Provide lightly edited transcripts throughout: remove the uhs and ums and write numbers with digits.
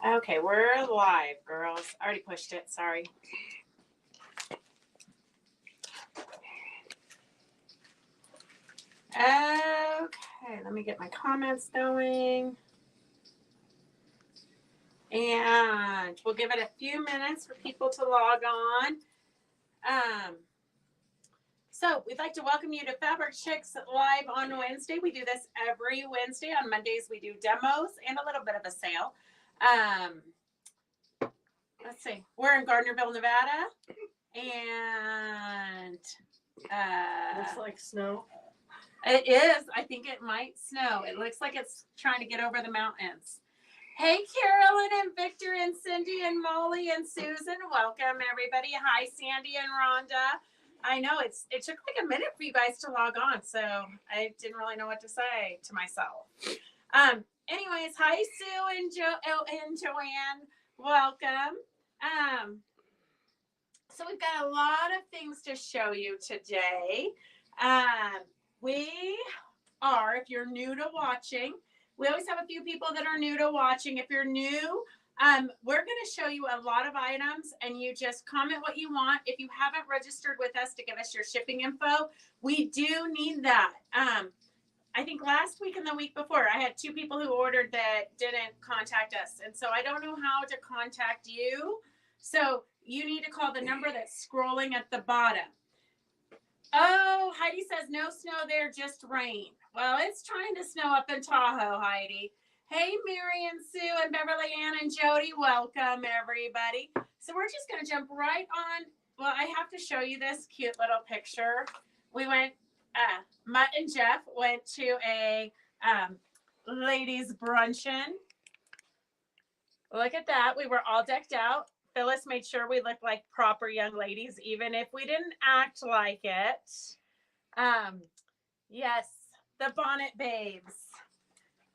Okay, we're live, girls. I already pushed it. Sorry. Okay, let me get my comments going. And we'll give it a few minutes for people to log on. So we'd like to welcome you to Fabric Chicks Live on Wednesday. We do this every Wednesday. On Mondays, we do demos and a little bit of a sale. Let's see. We're in Gardnerville, Nevada. And looks like snow. It is. I think it might snow. It looks like it's trying to get over the mountains. Hey, Carolyn and Victor and Cindy and Molly and Susan. Welcome, everybody. Hi, Sandy and Rhonda. I know it took like a minute for you guys to log on, so I didn't really know what to say to myself. Anyways, hi, Sue and Joanne. Welcome. So we've got a lot of things to show you today. We are, if you're new to watching, we always have a few people that are new to watching. If you're new, we're going to show you a lot of items and you just comment what you want. If you haven't registered with us to give us your shipping info, we do need that. I think last week and the week before, I had 2 people who ordered that didn't contact us. And so I don't know how to contact you. So you need to call the number that's scrolling at the bottom. Oh, Heidi says no snow there, just rain. Well, it's trying to snow up in Tahoe, Heidi. Hey, Mary and Sue and Beverly Ann and Jody, welcome, everybody. So we're just going to jump right on. Well, I have to show you this cute little picture. We went, Mutt and Jeff went to a ladies' bruncheon. Look at that. We were all decked out. Phyllis made sure we looked like proper young ladies, even if we didn't act like it. Yes, the Bonnet Babes.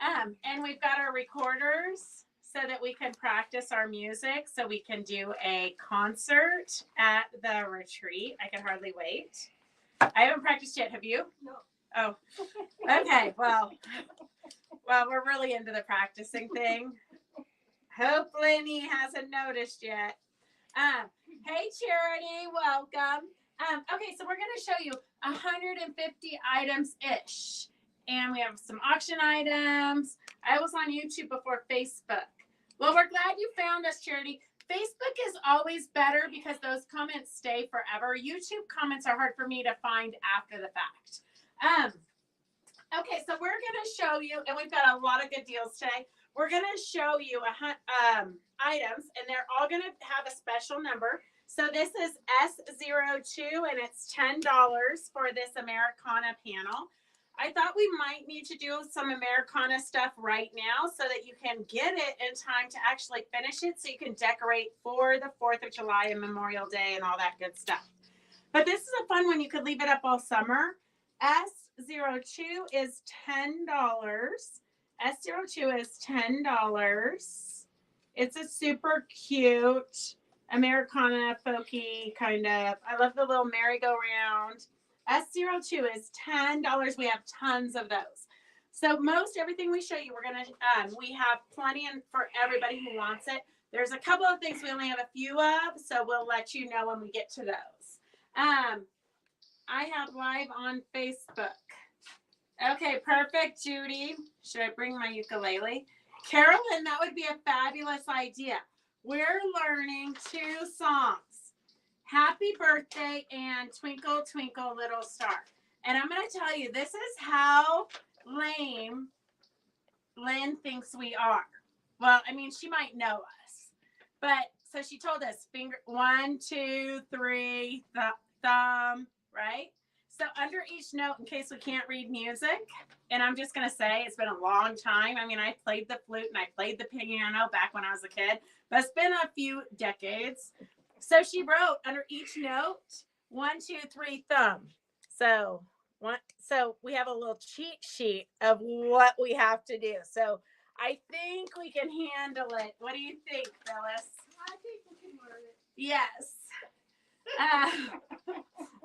And we've got our recorders so that we can practice our music, so we can do a concert at the retreat. I can hardly wait. I haven't practiced yet. Have you? No. Oh, okay. Well, we're really into the practicing thing. Hope Lenny hasn't noticed yet. Hey, Charity, welcome. Okay, so we're going to show you 150 items-ish. And we have some auction items. I was on YouTube before Facebook. Well, we're glad you found us, Charity. Facebook is always better because those comments stay forever. YouTube comments are hard for me to find after the fact. Okay, so we're going to show you, and we've got a lot of good deals today. We're going to show you items, and they're all going to have a special number. So this is S02, and it's $10 for this Americana panel. I thought we might need to do some Americana stuff right now so that you can get it in time to actually finish it so you can decorate for the 4th of July and Memorial Day and all that good stuff. But this is a fun one. You could leave it up all summer. S02 is $10. S02 is $10. It's a super cute Americana folky kind of. I love the little merry-go-round. S02 is $10. We have tons of those. So most everything we show you, we're gonna we have plenty for everybody who wants it. There's a couple of things we only have a few of, so we'll let you know when we get to those. I have live on Facebook. Okay, perfect, Judy. Should I bring my ukulele? Carolyn, that would be a fabulous idea. We're learning 2 songs. Happy Birthday and Twinkle, Twinkle, Little Star. And I'm going to tell you, this is how lame Lynn thinks we are. Well, I mean, she might know us. But, so she told us, finger, 1, 2, 3, thumb, right? So under each note, in case we can't read music, and I'm just going to say it's been a long time. I mean, I played the flute and I played the piano back when I was a kid, but it's been a few decades. So she wrote under each note, 1, 2, 3, thumb. So we have a little cheat sheet of what we have to do. So I think we can handle it. What do you think, Phyllis? I think we can learn it. Yes.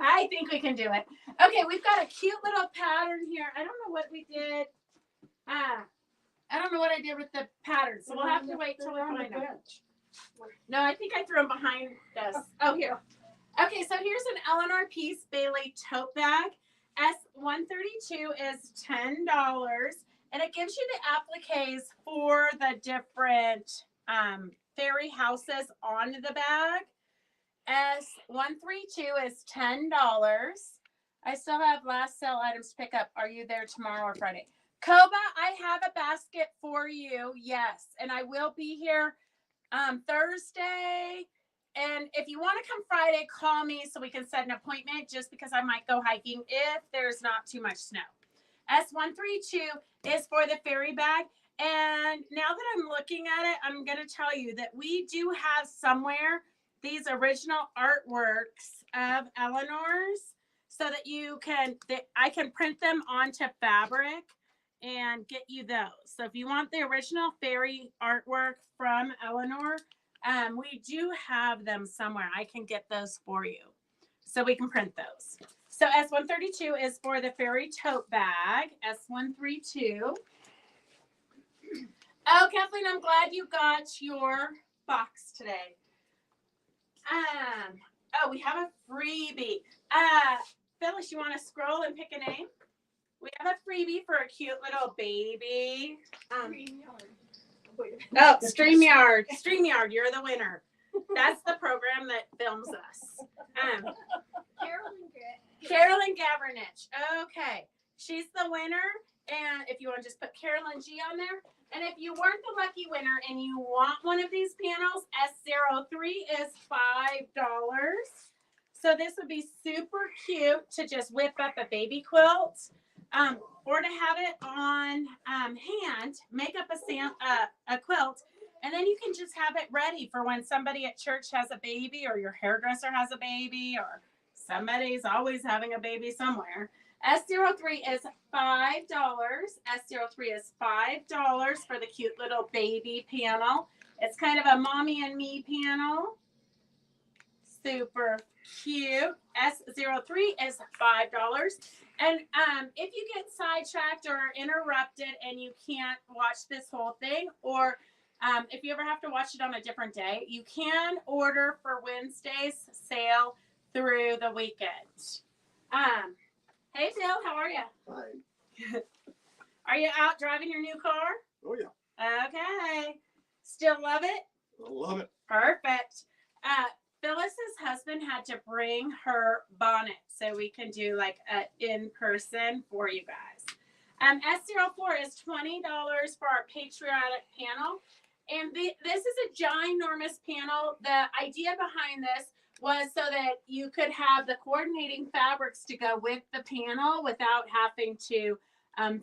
I think we can do it. Okay, we've got a cute little pattern here. I don't know what we did. I don't know what I did with the pattern. pattern. So we'll have to wait till we find them. No, I think I threw them behind us. Oh, here. Okay, so here's an Eleanor Peace Bailey tote bag. S132 is $10, and it gives you the appliques for the different fairy houses on the bag. S132 is $10. I still have last sale items to pick up. Are you there tomorrow or Friday? Koba, I have a basket for you. Yes, and I will be here Thursday. And if you want to come Friday, call me so we can set an appointment, just because I might go hiking if there's not too much snow. S132 is for the fairy bag. And now that I'm looking at it, I'm going to tell you that we do have somewhere these original artworks of Eleanor's, so that I can print them onto fabric and get you those. So if you want the original fairy artwork from Eleanor, we do have them somewhere. I can get those for you, so we can print those. So S132 is for the fairy tote bag. S132. Oh, Kathleen, I'm glad you got your box today. Oh, we have a freebie. Phyllis, you want to scroll and pick a name? We have a freebie for a cute little baby. Oh, StreamYard. StreamYard, you're the winner. That's the program that films us. Carolyn Gavernich. Okay. She's the winner. And if you want to just put Carolyn G on there. And if you weren't the lucky winner and you want one of these panels, S03 is $5. So this would be super cute to just whip up a baby quilt, or to have it on hand, make up a quilt, and then you can just have it ready for when somebody at church has a baby, or your hairdresser has a baby, or somebody's always having a baby somewhere. S03 is $5. S03 is $5 for the cute little baby panel. It's kind of a mommy and me panel. Super cute. S03 is $5. And if you get sidetracked or interrupted and you can't watch this whole thing, or if you ever have to watch it on a different day, you can order for Wednesday's sale through the weekend. Hey, Phil, how are you? Hi. Are you out driving your new car? Oh, yeah. Okay. Still love it? I love it. Perfect. Phyllis's husband had to bring her bonnet so we can do like a in-person for you guys. S04 is $20 for our patriotic panel. And this is a ginormous panel. The idea behind this was so that you could have the coordinating fabrics to go with the panel without having to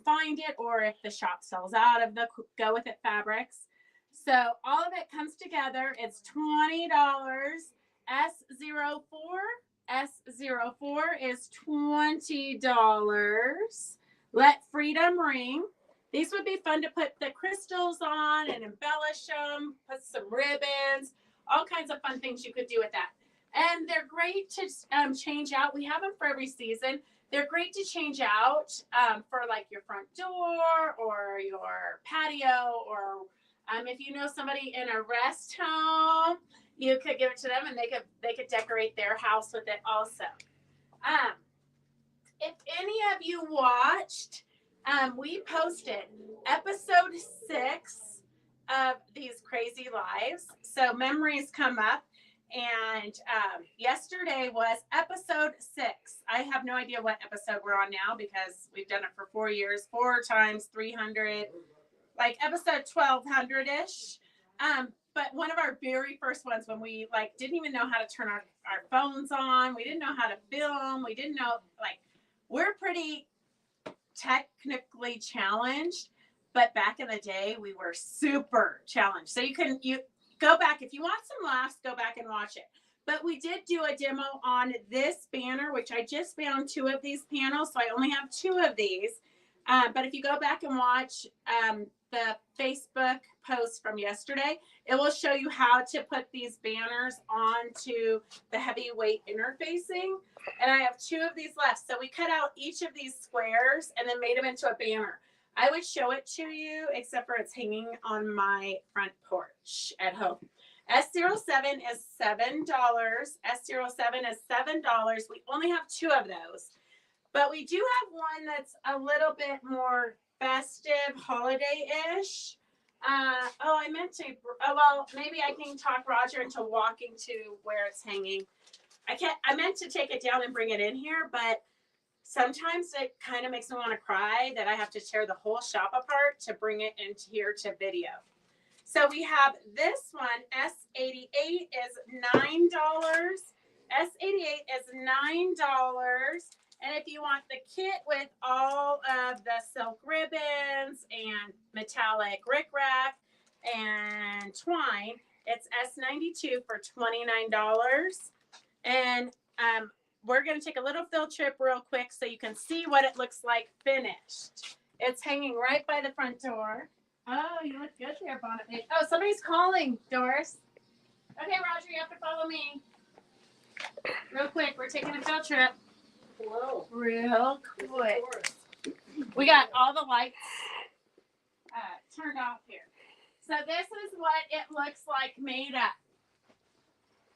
find it, or if the shop sells out of the go with it fabrics. So all of it comes together. It's $20. S04 is $20. Let freedom ring. These would be fun to put the crystals on and embellish them, put some ribbons, all kinds of fun things you could do with that. And they're great to change out. We have them for every season. They're great to change out for like your front door or your patio, or if you know somebody in a rest home, you could give it to them and they could decorate their house with it also. If any of you watched, we posted episode 6 of these crazy lives. So memories come up. And yesterday was episode 6. I have no idea what episode we're on now because we've done it for 4 years, 4 times 300, like episode 1200-ish. But one of our very first ones when we like didn't even know how to turn our phones on. We didn't know how to film. We didn't know, like, we're pretty technically challenged, but back in the day we were super challenged. So you go back. If you want some laughs, go back and watch it. But we did do a demo on this banner, which I just found 2 of these panels. So I only have 2 of these. But if you go back and watch the Facebook post from yesterday, it will show you how to put these banners onto the heavyweight interfacing. And I have 2 of these left. So we cut out each of these squares and then made them into a banner. I would show it to you, except for it's hanging on my front porch at home. S07 is $7. S07 is $7. We only have 2 of those. But we do have one that's a little bit more festive, holiday-ish. I meant to. Well, maybe I can talk Roger into walking to where it's hanging. I meant to take it down and bring it in here, but sometimes it kind of makes me want to cry that I have to tear the whole shop apart to bring it into here to video. So we have this one. S88 is $9. S88 is $9. And if you want the kit with all of the silk ribbons and metallic rickrack and twine, it's S92 for $29. And we're going to take a little field trip real quick so you can see what it looks like finished. It's hanging right by the front door. Oh, you look good there, Bonnet Babe. Oh, somebody's calling, Doris. Okay, Roger, you have to follow me. Real quick, we're taking a field trip. Whoa. Real quick. We got all the lights turned off here. So this is what it looks like made up.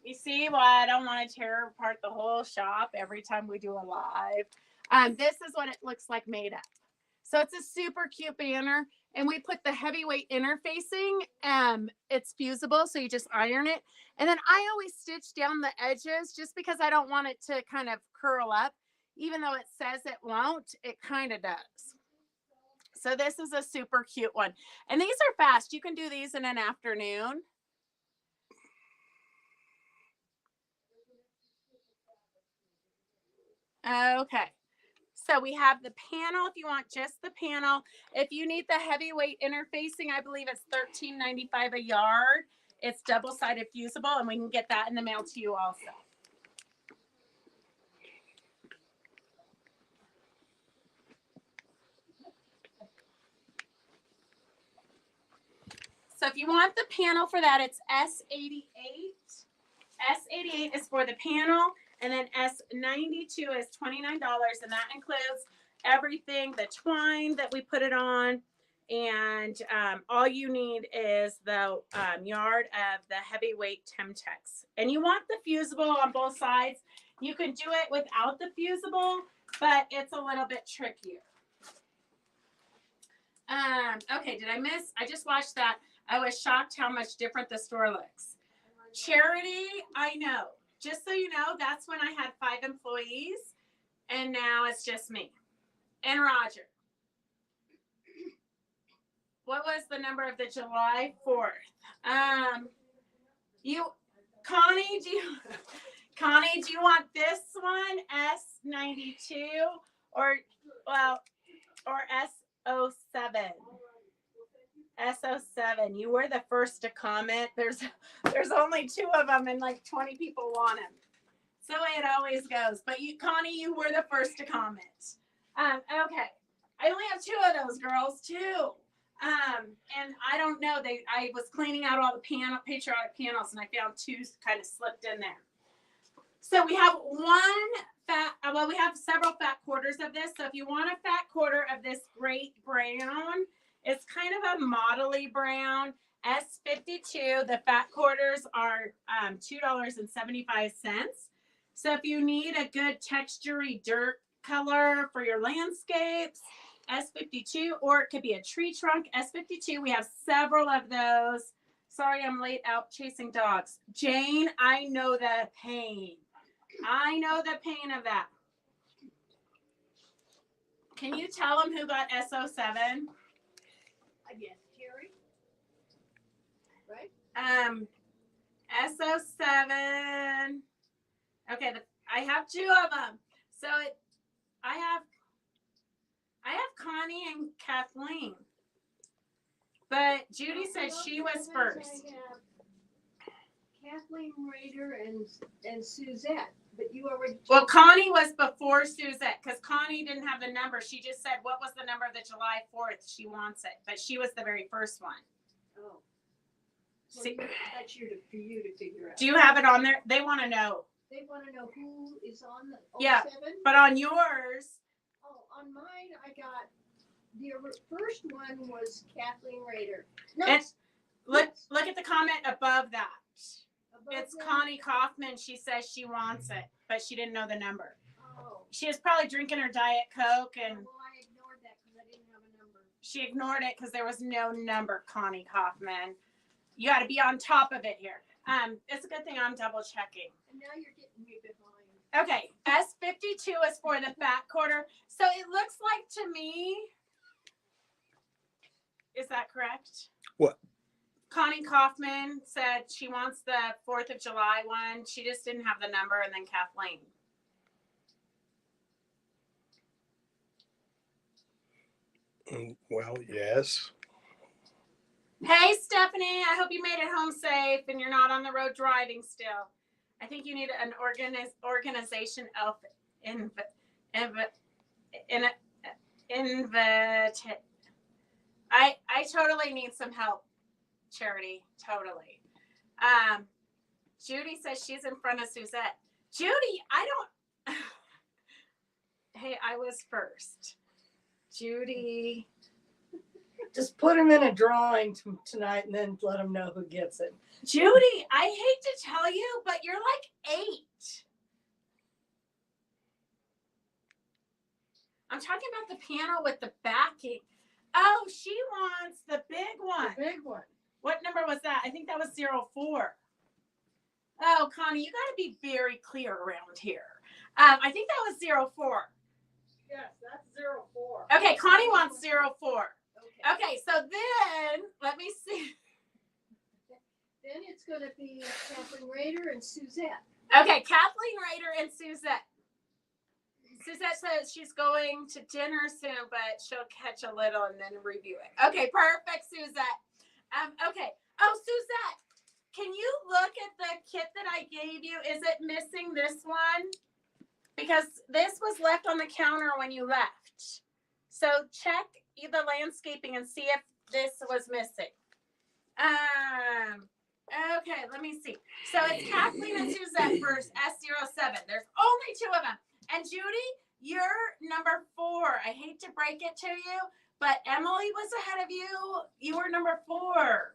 You see why I don't want to tear apart the whole shop every time we do a live. This is what it looks like made up. So it's a super cute banner. And we put the heavyweight interfacing. It's fusible, so you just iron it. And then I always stitch down the edges just because I don't want it to kind of curl up. Even though it says it won't, it kind of does. So this is a super cute one. And these are fast. You can do these in an afternoon. Okay. So we have the panel if you want just the panel. If you need the heavyweight interfacing, I believe it's $13.95 a yard. It's double-sided fusible, and we can get that in the mail to you also. So if you want the panel for that, it's S88. S88 is for the panel. And then S92 is $29, and that includes everything, the twine that we put it on, and all you need is the yard of the heavyweight Temtex. And you want the fusible on both sides. You can do it without the fusible, but it's a little bit trickier. Okay, did I miss? I just watched that. I was shocked how much different the store looks. Charity, I know. Just so you know, that's when I had 5 employees, and now it's just me and Roger. What was the number of the July 4th? Connie, do you want this one, S92, or S07? S07. You were the first to comment. There's only 2 of them and like 20 people want them. So it always goes. But Connie, you were the first to comment. Okay. I only have 2 of those girls too. And I don't know. I was cleaning out all the patriotic panels, and I found 2 kind of slipped in there. So we have we have several fat quarters of this. So if you want a fat quarter of this great brown, it's kind of a modelly brown, S52. The fat quarters are $2.75. So if you need a good textury dirt color for your landscapes, S52, or it could be a tree trunk, S52. We have several of those. Sorry, I'm late out chasing dogs. Jane, I know the pain. I know the pain of that. Can you tell them who got S07? Yes, Terry. Right? S07. Okay, I have 2 of them. So I have Connie and Kathleen. But Judy said she was first. Kathleen Rader and Suzette, but you already. Well, Connie was before Suzette because Connie didn't have the number. She just said what was the number of the July 4th. She wants it, but she was the very first one. Oh. So See, that's for you to figure out. do you have it on there? They want to know. They want to know who is on the 07? Yeah, but on yours. Oh, on mine I got the first one was Kathleen Rader. No, It's look at the comment above that. above It's that- Connie Kaufman. She says she wants it, but she didn't know the number. Oh, She was probably drinking her Diet Coke and well, I ignored that because I didn't have a number. she ignored it because there was no number, Connie Kaufman. You got to be on top of it here. It's a good thing I'm double checking. And now you're getting me behind. Okay, S52 is for the fat quarter. So it looks like to me, is that correct? What? Connie Kaufman said she wants the 4th of July one. She just didn't have the number, and then Kathleen. Well, yes. Hey, Stephanie, I hope you made it home safe and you're not on the road driving still. I think you need an organization of I totally need some help, Charity. Totally. Judy says she's in front of Suzette. Judy, I don't. Hey, I was first. Judy. Just put him in a drawing tonight and then let him know who gets it. Judy, I hate to tell you, but you're like 8. I'm talking about the piano with the backing. Oh, she wants the big one. The big one. What number was that? I think that was 04. Oh, Connie, you got to be very clear around here. I think that was 04. Yes, that's 04. Okay, Connie wants 04. Okay. Okay, so then, let me see. Then it's going to be Kathleen Rader and Suzette. Okay, Kathleen Rader and Suzette. Suzette says she's going to dinner soon, but she'll catch a little and then review it. Okay, perfect, Suzette. Okay. Oh, Suzette, can you look at the kit that I gave you? Is it missing this one? Because this was left on the counter when you left. So check the landscaping and see if this was missing. Okay, let me see. So it's Kathleen and Suzette for S07. There's only 2 of them. And Judy, you're number 4. I hate to break it to you, but Emily was ahead of you. You were number 4.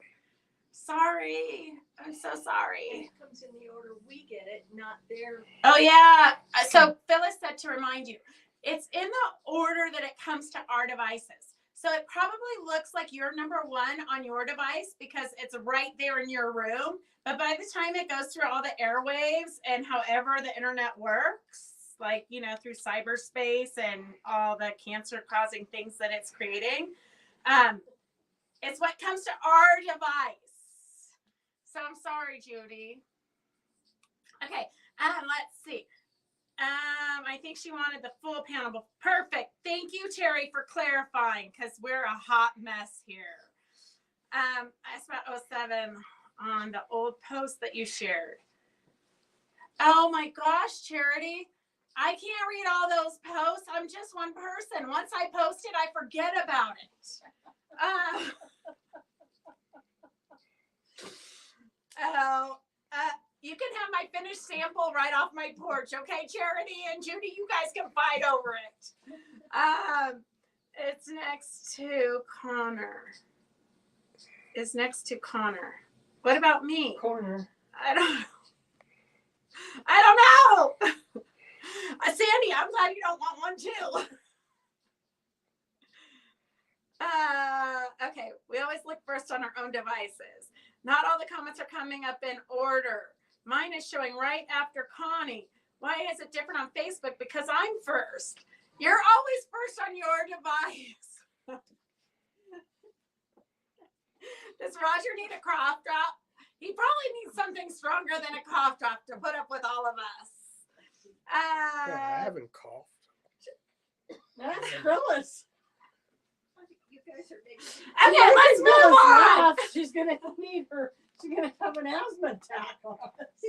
Sorry. I'm so sorry. It comes in the order we get it, not their. Oh, yeah. So Phyllis said to remind you, it's in the order that it comes to our devices. So it probably looks like you're number 1 on your device because it's right there in your room. But by the time it goes through all the airwaves and however the internet works, like, you know, through cyberspace and all the cancer causing things that it's creating, it's what comes to our device. So I'm sorry, Judy. Okay, let's see. I think she wanted the full panel. Perfect. Thank you, Terry, for clarifying because we're a hot mess here. I spent 07 on the old post that you shared. Oh my gosh, Charity. I can't read all those posts. I'm just one person. Once I post it, I forget about it. You can have my finished sample right off my porch, okay, Charity and Judy? You guys can fight over it. It's next to Connor. It's next to Connor. What about me? Corner. I don't know. Sandy, I'm glad you don't want one too. Okay, we always look first on our own devices. Not all the comments are coming up in order. Mine is showing right after Connie. Why is it different on Facebook? Because I'm first. You're always first on your device. Does Roger need a cough drop? He probably needs something stronger than a cough drop to put up with all of us. I haven't coughed. That's Phyllis. You guys are big. Okay, let's move on. She's gonna need her. She's gonna have an asthma attack on us.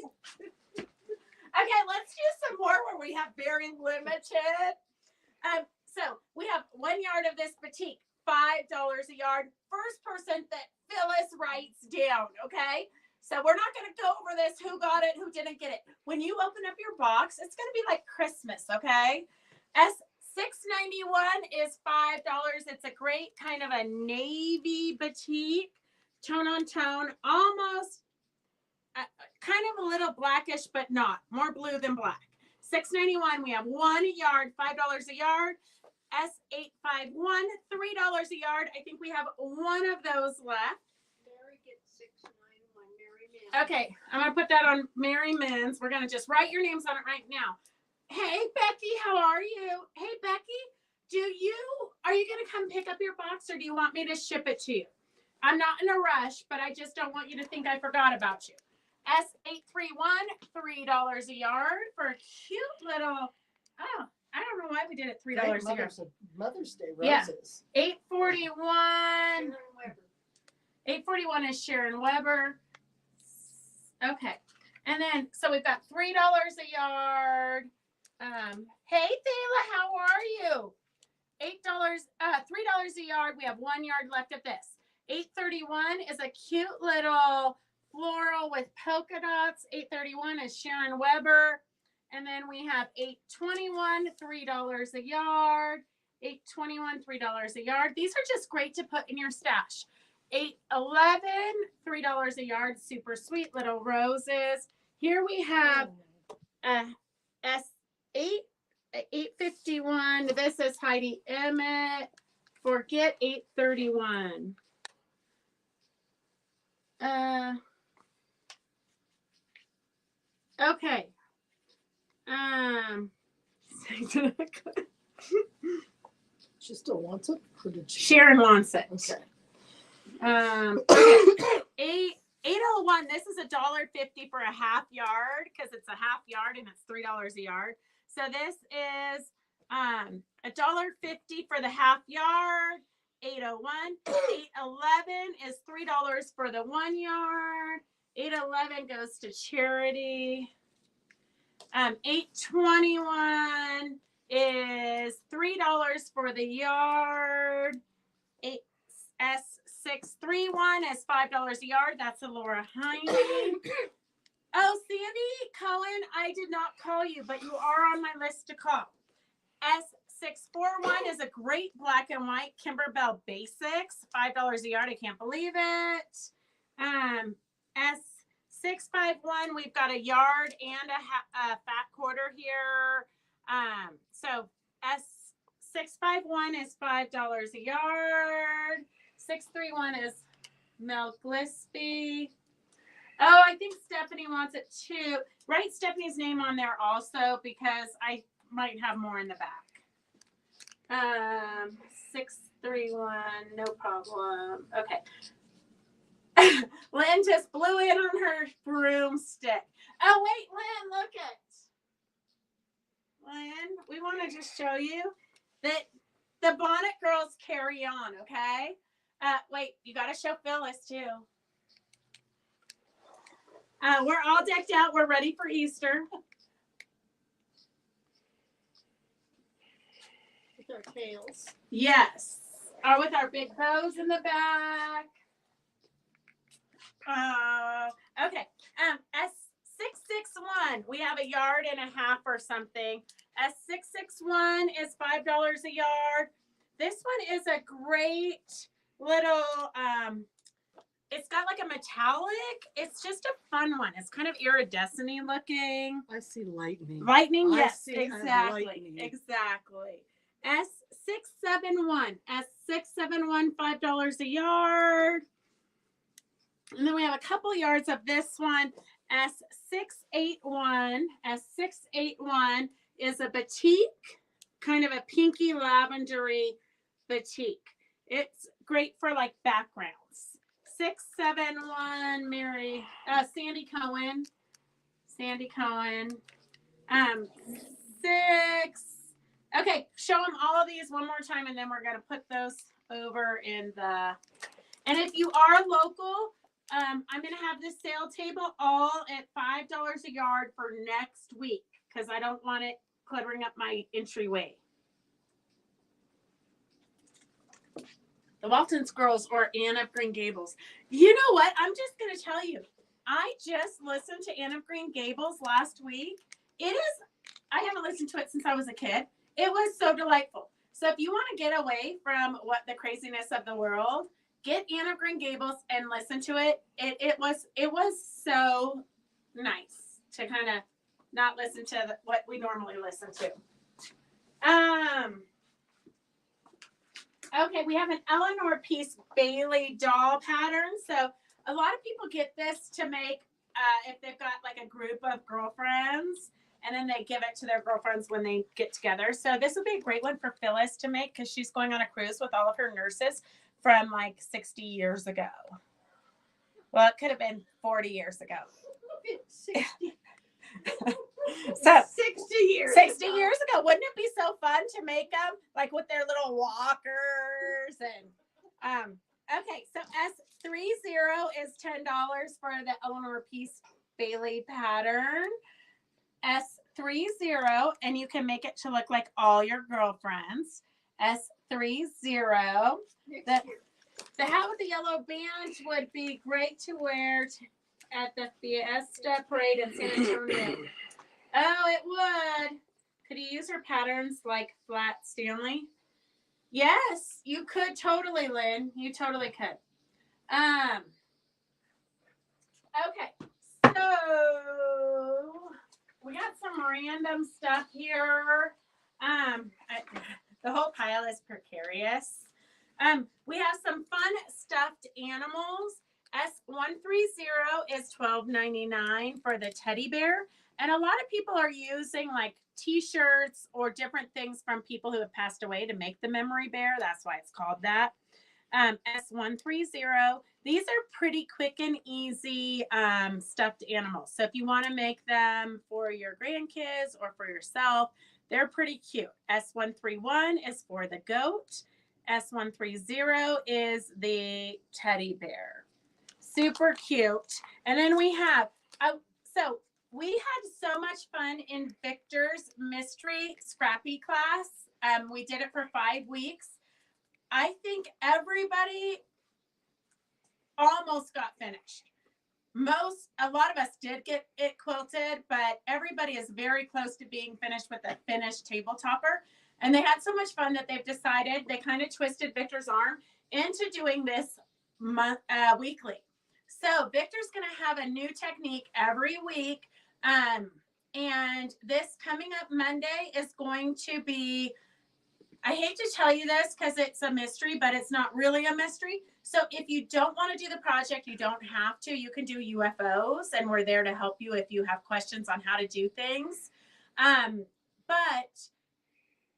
Okay, let's do some more where we have very limited. So we have 1 yard of this batik, $5 a yard. First person that Phyllis writes down, okay? So we're not going to go over this, who got it, who didn't get it. When you open up your box, it's going to be like Christmas, okay? $6.91 is $5. It's a great kind of a navy batik, tone on tone, almost kind of a little blackish, but not more blue than black. $6.91. We have 1 yard, $5 a yard. S851, $3 a yard. I think we have one of those left. Mary gets 691. Mary Mann. Okay, I'm gonna put that on Mary Men's. We're gonna just write your names on it right now. Hey Becky, how are you? Hey Becky, are you gonna come pick up your box or do you want me to ship it to you? I'm not in a rush, but I just don't want you to think I forgot about you. S831, $3 a yard for a cute little, oh, I don't know why we did it $3 a yard. Mother's Day Yeah. roses. 841. Sharon Weber. 841 is Sharon Weber. Okay. And then, so we've got $3 a yard. Hey, Thayla, how are you? $3 a yard. We have 1 yard left of this. 831 is a cute little floral with polka dots. 831 is Sharon Weber. And then we have 821, $3 a yard. 821, $3 a yard. These are just great to put in your stash. 811, $3 a yard. Super sweet little roses. Here we have S8, 851. This is Heidi Emmett. Forget 831. Okay. She still wants it? Or did she? Sharon wants it. Okay. Okay. 801. This is $1.50 for a half yard because it's a half yard and it's $3 a yard. So this is $1.50 for the half yard. 801. 811 is $3 for the 1 yard. 811 goes to charity. 821 is $3 for the yard. S631 is $5 a yard. That's a Laura Heine. Oh, Sandy Cohen, I did not call you, but you are on my list to call. S641 is a great black and white Kimberbell Basics. $5 a yard. I can't believe it. S651, we've got a yard and a fat quarter here. So S651 is $5 a yard. 631 is Mel Gillespie. Oh, I think Stephanie wants it too. Write Stephanie's name on there also because I might have more in the back. 631, no problem. Okay. Lynn just blew in on her broomstick. Oh, wait, Lynn, look it. Lynn, we want to just show you that the Bonnet Girls carry on, okay? Wait, you got to show Phyllis too. We're all decked out. We're ready for Easter. With our tails. Yes. With our big bows in the back. Okay. S661. We have a yard and a half or something. S661 is $5 a yard. This one is a great little, it's got like a metallic. It's just a fun one. It's kind of iridescent-y looking. I see lightning. Lightning, yes, see exactly. lightning. Exactly. S671. S671, $5 a yard. And then we have a couple yards of this one. S681. S681 is a batik, kind of a pinky lavendery batik. It's great for like backgrounds. 671, Sandy Cohen. Sandy Cohen. Okay, show them all of these one more time, and then we're gonna put those over in the. And if you are local, I'm gonna have this sale table all at $5 a yard for next week because I don't want it cluttering up my entryway. The Waltons Girls or Anne of Green Gables. You know what? I'm just going to tell you. I just listened to Anne of Green Gables last week. I haven't listened to it since I was a kid. It was so delightful. So if you want to get away from what the craziness of the world, get Anne of Green Gables and listen to it. It was so nice to kind of not listen to what we normally listen to. Okay, we have an Eleanor Peace Bailey doll pattern. So a lot of people get this to make if they've got like a group of girlfriends, and then they give it to their girlfriends when they get together. So this would be a great one for Phyllis to make because she's going on a cruise with all of her nurses from like 60 years ago. Well, it could have been 40 years ago. 60, So 60 years. 60 years ago. Wouldn't it be so fun to make them like with their little walkers and okay, so S30 is $10 for the Eleanor Peace Bailey pattern. S30, and you can make it to look like all your girlfriends. S30. Next year. The hat with the yellow band would be great to wear at the Fiesta Parade in San Antonio. Oh, it would. Could you use her patterns like Flat Stanley? Yes, you could totally, Lynn. You totally could. Okay, so we got some random stuff here. The whole pile is precarious. We have some fun stuffed animals. S130 is $12.99 for the teddy bear. And a lot of people are using like t-shirts or different things from people who have passed away to make the memory bear. That's why it's called that. S130. These are pretty quick and easy stuffed animals. So if you want to make them for your grandkids or for yourself, they're pretty cute. S131 is for the goat. S130 is the teddy bear. Super cute. And then we have, so we had so much fun in Victor's mystery scrappy class. We did it for 5 weeks. I think everybody almost got finished. A lot of us did get it quilted, but everybody is very close to being finished with a finished table topper. And they had so much fun that they've decided, they kind of twisted Victor's arm into doing this weekly. So Victor's going to have a new technique every week. And this coming up Monday is going to be, I hate to tell you this because it's a mystery, but it's not really a mystery. So if you don't want to do the project, you don't have to. You can do UFOs, and we're there to help you if you have questions on how to do things. But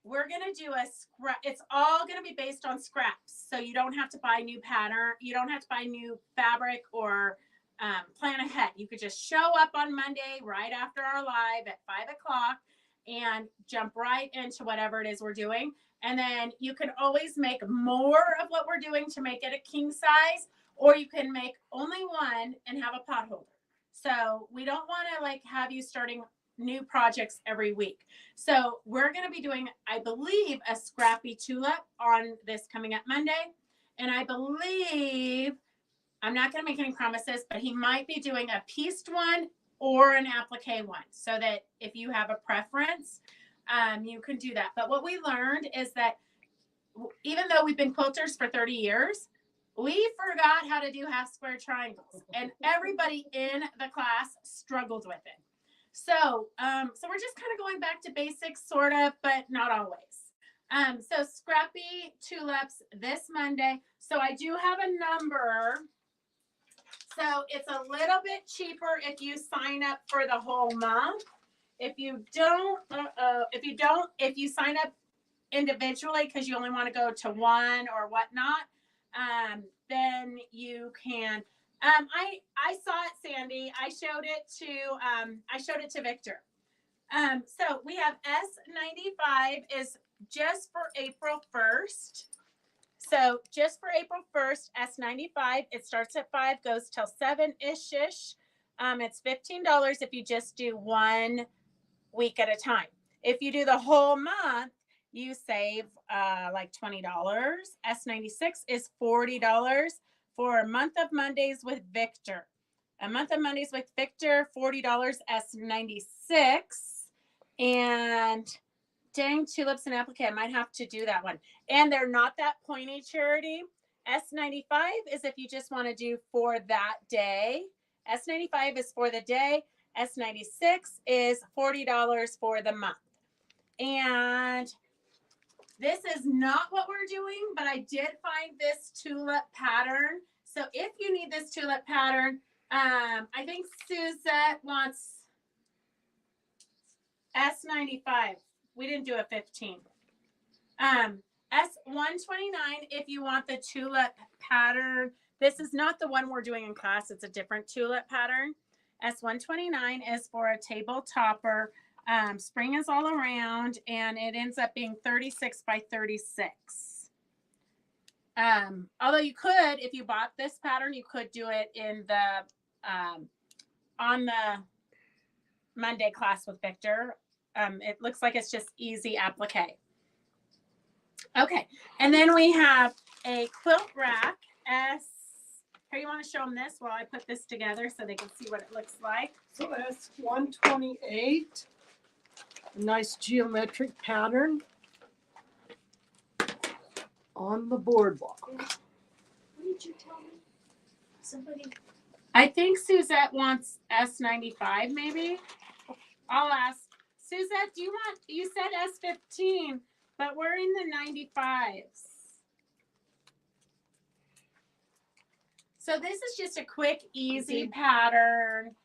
we're going to do a scrap. It's all going to be based on scraps. So you don't have to buy new pattern. You don't have to buy new fabric or plan ahead. You could just show up on Monday right after our live at 5 o'clock and jump right into whatever it is we're doing. And then you can always make more of what we're doing to make it a king size, or you can make only one and have a pot holder. So we don't want to like have you starting new projects every week. So we're going to be doing, I believe, a scrappy tulip on this coming up Monday. And I believe, I'm not going to make any promises, but he might be doing a pieced one or an applique one, so that if you have a preference, you can do that. But what we learned is that even though we've been quilters for 30 years, we forgot how to do half square triangles, and everybody in the class struggled with it. So we're just kind of going back to basics, sort of, but not always. So scrappy tulips this Monday. So I do have a number. So it's a little bit cheaper if you sign up for the whole month. If you sign up individually because you only want to go to one or whatnot, then you can. I saw it, Sandy. I showed it to Victor. So we have S95 is just for April 1st. So just for April 1st, S95, it starts at 5, goes till 7-ish. It's $15 if you just do 1 week at a time. If you do the whole month, you save like $20. S96 is $40 for a month of Mondays with Victor. A month of Mondays with Victor, $40, S96. And dang, tulips and applique. I might have to do that one. And they're not that pointy, Charity. S95 is if you just want to do for that day. S95 is for the day. S96 is $40 for the month. And this is not what we're doing, but I did find this tulip pattern. So if you need this tulip pattern, I think Suzette wants S95. We didn't do a 15. S129 if you want the tulip pattern. This is not the one we're doing in class. It's a different tulip pattern. S129 is for a table topper. Spring is all around, and it ends up being 36 by 36. Although you could, if you bought this pattern, you could do it in the on the Monday class with Victor. It looks like it's just easy applique. Okay, and then we have a quilt rack. Here, you want to show them this while I put this together so they can see what it looks like? So that's 128. A nice geometric pattern on the boardwalk. What did you tell me? Somebody, I think Suzette wants S95 maybe. I'll ask. Suzette, do you want, you said S15, but we're in the 95s. So this is just a quick, easy pattern.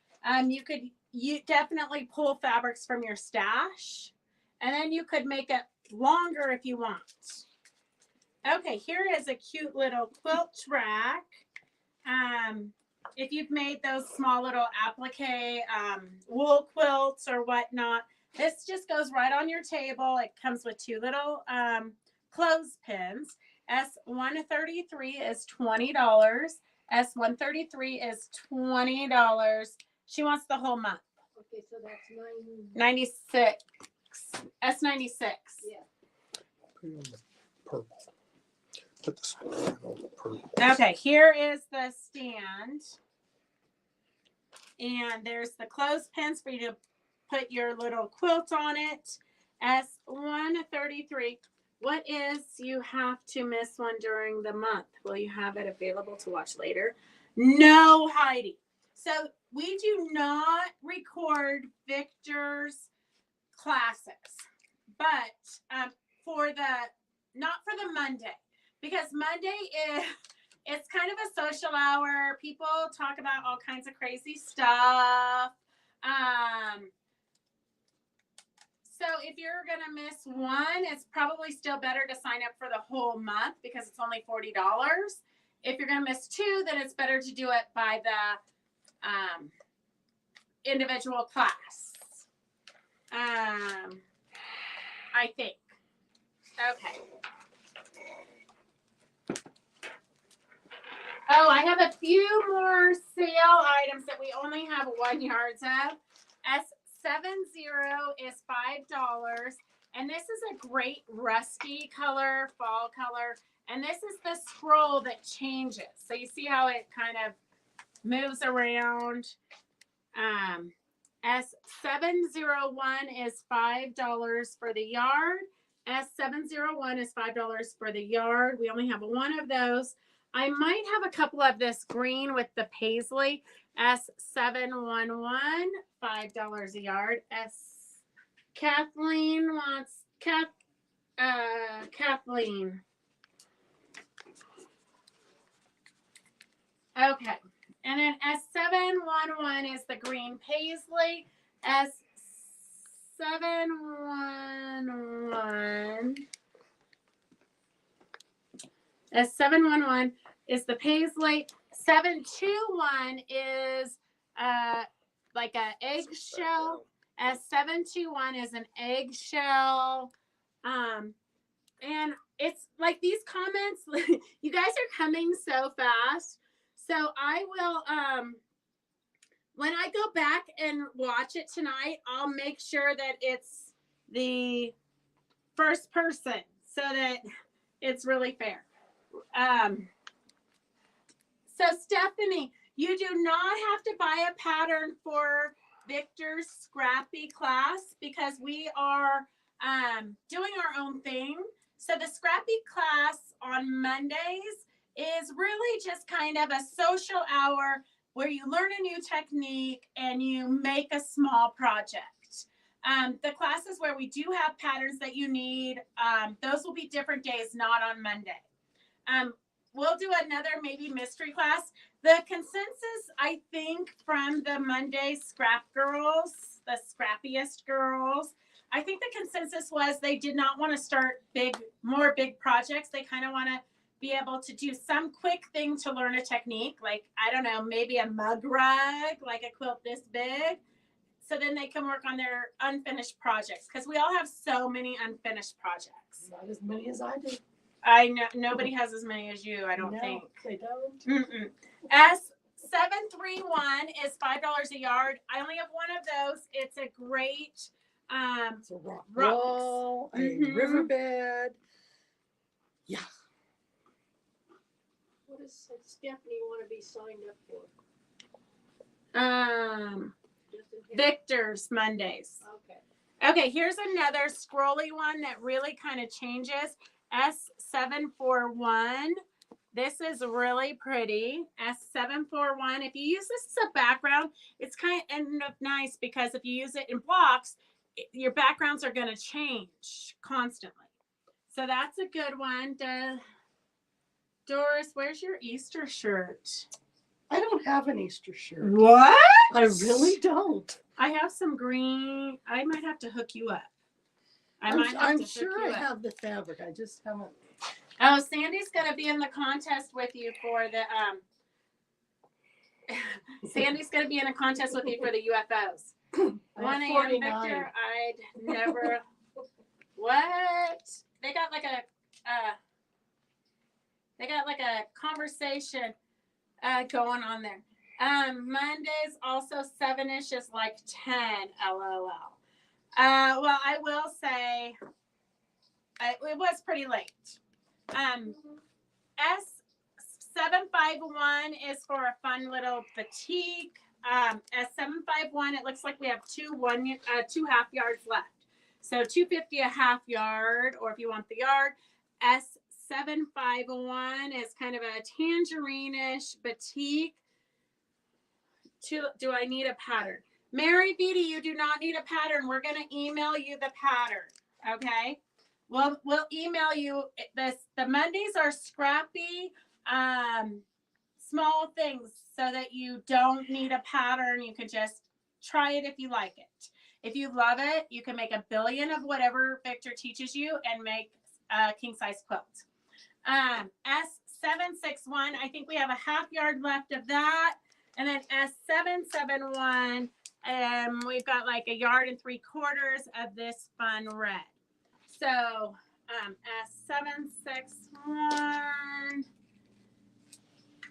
You definitely pull fabrics from your stash, and then you could make it longer if you want. Okay, here is a cute little quilt rack. If you've made those small little applique wool quilts or whatnot, this just goes right on your table. It comes with two little clothespins. S133 is $20. S133 is $20. She wants the whole month. okay, so that's 96. S96. Yeah. Put it on the purple. Put the stand on the purple. Okay, here is the stand. And there's the clothespins for you to put your little quilt on it. S133. What is you have to miss one during the month? Will you have it available to watch later? No, Heidi. So we do not record Victor's classes, but not for the Monday, because Monday it's kind of a social hour. People talk about all kinds of crazy stuff. So if you're going to miss one, it's probably still better to sign up for the whole month because it's only $40. If you're going to miss two, then it's better to do it by the individual class. I think. Okay. Oh, I have a few more sale items that we only have 1 yard of. S70 is $5. And this is a great rusty color, fall color. And this is the scroll that changes. So you see how it kind of moves around. S701 is $5 for the yard. S701 is $5 for the yard. We only have one of those. I might have a couple of this green with the paisley. S711, $5 a yard. Kathleen wants Kathleen. Okay. And then S711 is the green paisley. S711 is the paisley. 721 is like an eggshell. S721 is an eggshell. And it's like these comments, you guys are coming so fast. So I will, when I go back and watch it tonight, I'll make sure that it's the first person so that it's really fair. So Stephanie, you do not have to buy a pattern for Victor's scrappy class because we are doing our own thing. So the Scrappy class on Mondays is really just kind of a social hour where you learn a new technique and you make a small project. The classes where we do have patterns that you need, those will be different days, not on Monday. We'll do another maybe mystery class. The consensus, I think, from the Monday Scrap Girls, the scrappiest girls, I think the consensus was they did not want to start more big projects. They kind of want to be able to do some quick thing to learn a technique, like, I don't know, maybe a mug rug, like a quilt this big. So then they can work on their unfinished projects, because we all have so many unfinished projects. Not as many as I do. I know nobody has as many as you, I don't No, think. they don't. Mm-mm. S731 is $5 a yard. I only have one of those. It's a great It's a rock Rocks. wall, a Mhm. riverbed. Yeah. What does Stephanie want to be signed up for? Just in case. Victor's Mondays. Okay. Okay, here's another scrolly one that really kind of changes. S741. This is really pretty. S741. If you use this as a background, it's kind of nice, because if you use it in blocks, your backgrounds are going to change constantly. So that's a good one. Doris, where's your Easter shirt? I don't have an Easter shirt. What? I really don't. I have some green. I might have to hook you up. I'm sure I have the fabric. I just haven't. Oh, Sandy's gonna be in the contest with you for the Sandy's gonna be in a contest with you for the UFOs. I 1 have a.m. 49. Victor, I'd never. What? They got like a conversation going on there. Mondays also 7-ish is like 10. LOL. Well, I will say it was pretty late. S751 is for a fun little batik. S751, it looks like we have two half yards left. So $2.50 a half yard, or if you want the yard. S751 is kind of a tangerine-ish batik. Do I need a pattern? Mary Beatty, you do not need a pattern. We're going to email you the pattern. Okay? We'll email you this. The Mondays are scrappy, small things, so that you don't need a pattern. You can just try it if you like it. If you love it, you can make a billion of whatever Victor teaches you and make a king size quilt. S761, I think we have a half yard left of that. And then S771, we've got like 1 3/4 of this fun red. So S761,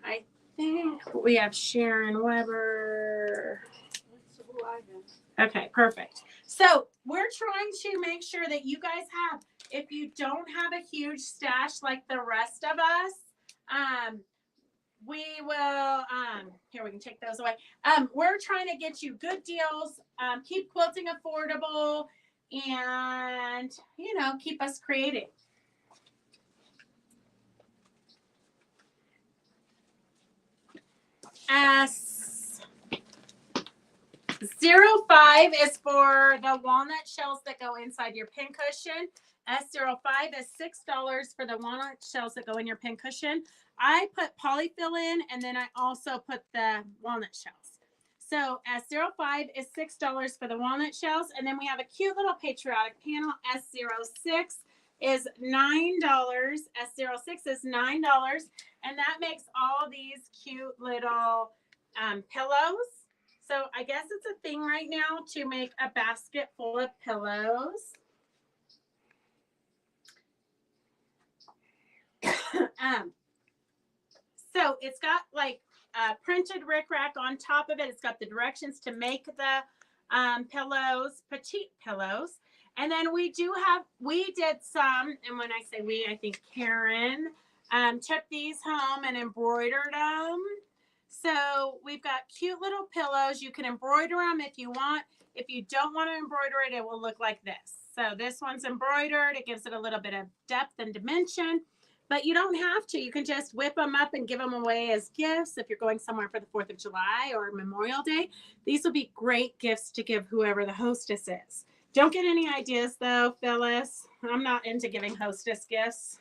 I think we have Sharon Weber. That's who I have. Okay, perfect. So we're trying to make sure that you guys have, if you don't have a huge stash like the rest of us, we will, here, we can take those away. We're trying to get you good deals, keep quilting affordable, and, keep us creating. S05 is for the walnut shells that go inside your pincushion. S05 is $6 for the walnut shells that go in your pincushion. I put polyfill in, and then I also put the walnut shells. So S05 is $6 for the walnut shells. And then we have a cute little patriotic panel. S06 is $9. S06 is $9. And that makes all these cute little pillows. So I guess it's a thing right now to make a basket full of pillows. So it's got like printed rickrack on top of it. It's got the directions to make the pillows, petite pillows. And then we did some, and when I say we, I think Karen took these home and embroidered them. So we've got cute little pillows. You can embroider them if you want. If you don't want to embroider it, it will look like this. So this one's embroidered. It gives it a little bit of depth and dimension, but you don't have to. You can just whip them up and give them away as gifts if you're going somewhere for the 4th of July or Memorial Day. These will be great gifts to give whoever the hostess is. Don't get any ideas though, Phyllis. I'm not into giving hostess gifts.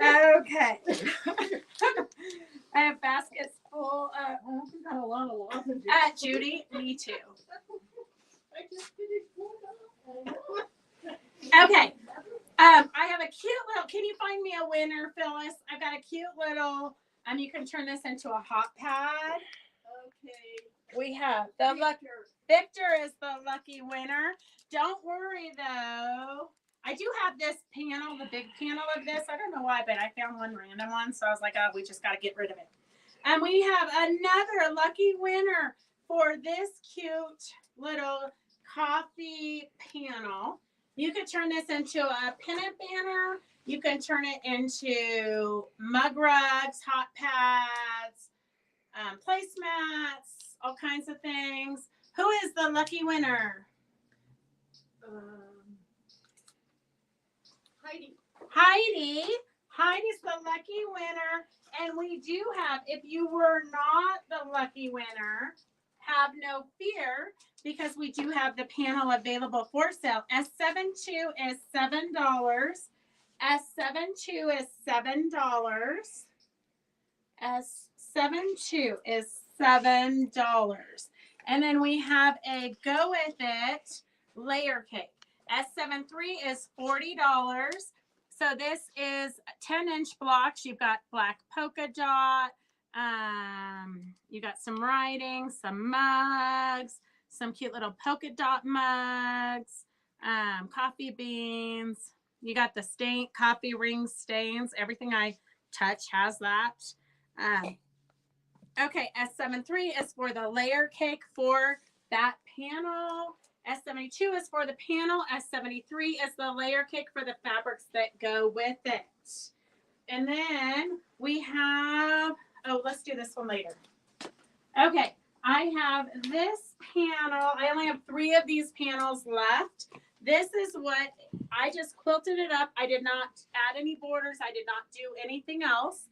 Okay. I have baskets full of I've got a lot of lozenges. Judy, me too. I just finished one. Okay. I have a cute little, can you find me a winner, Phyllis? I've got a cute little, you can turn this into a hot pad. Okay. We have the Victor is the lucky winner. Don't worry though. I do have this panel, the big panel of this. I don't know why, but I found one random one. So I was like, oh, we just got to get rid of it. And we have another lucky winner for this cute little coffee panel. You could turn this into a pennant banner. You can turn it into mug rugs, hot pads, placemats, all kinds of things. Who is the lucky winner? Heidi. Heidi. Heidi's the lucky winner. And we do have, if you were not the lucky winner, have no fear because we do have the panel available for sale. S72 is $7. S72 is $7. S72 is $7. And then we have a Go With It layer cake. S73 is $40. So this is 10-inch blocks. You've got black polka dot. You got some writing, some mugs, some cute little polka dot mugs, coffee beans. You got the stain, coffee ring stains. Everything I touch has that. Okay, S73 is for the layer cake for that panel. S72 is for the panel. S73 is the layer cake for the fabrics that go with it. And then we have, oh, let's do this one later. Okay, I have this panel. I only have 3 of these panels left. This is what, I just quilted it up. I did not add any borders. I did not do anything else.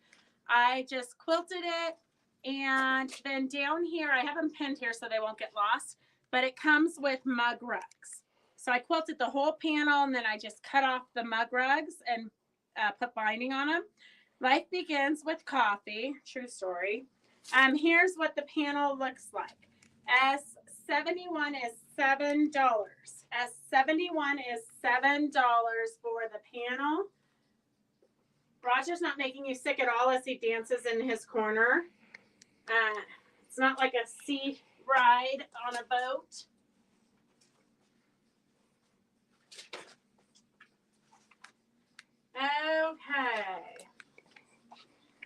I just quilted it. And then down here, I have them pinned here so they won't get lost. But it comes with mug rugs. So I quilted the whole panel and then I just cut off the mug rugs and put binding on them. Life begins with coffee. True story. Here's what the panel looks like. S71 is $7. S71 is $7 for the panel. Roger's not making you sick at all as he dances in his corner. It's not like a sea ride on a boat. Okay.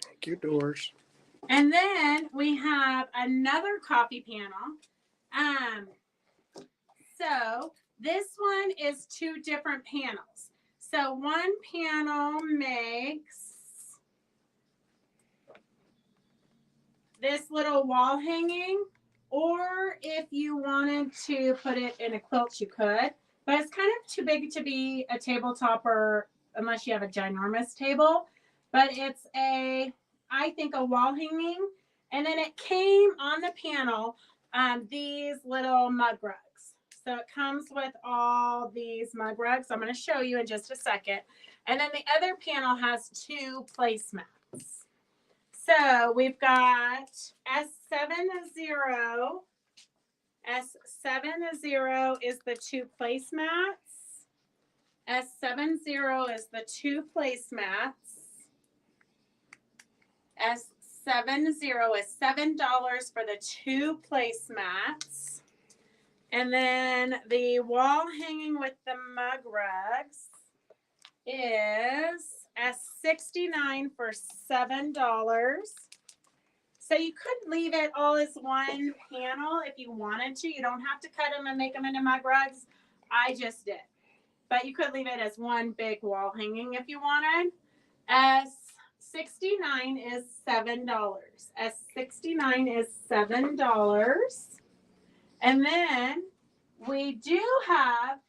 Thank you, Doors. And then we have another coffee panel. So this one is 2 different panels. So one panel makes this little wall hanging, or if you wanted to put it in a quilt, you could, but it's kind of too big to be a tabletop or unless you have a ginormous table, but it's I think a wall hanging. And then it came on the panel, these little mug rugs. So it comes with all these mug rugs. I'm going to show you in just a second. And then the other panel has 2 placemats. So we've got S70. S70 is the 2 placemats. S70 is the 2 placemats. S70 is $7 for the 2 placemats. And then the wall hanging with the mug rugs is S69 for $7. So you could leave it all as one panel if you wanted to. You don't have to cut them and make them into mug rugs. I just did. But you could leave it as one big wall hanging if you wanted. S69 is $7. S69 is $7. And then we do have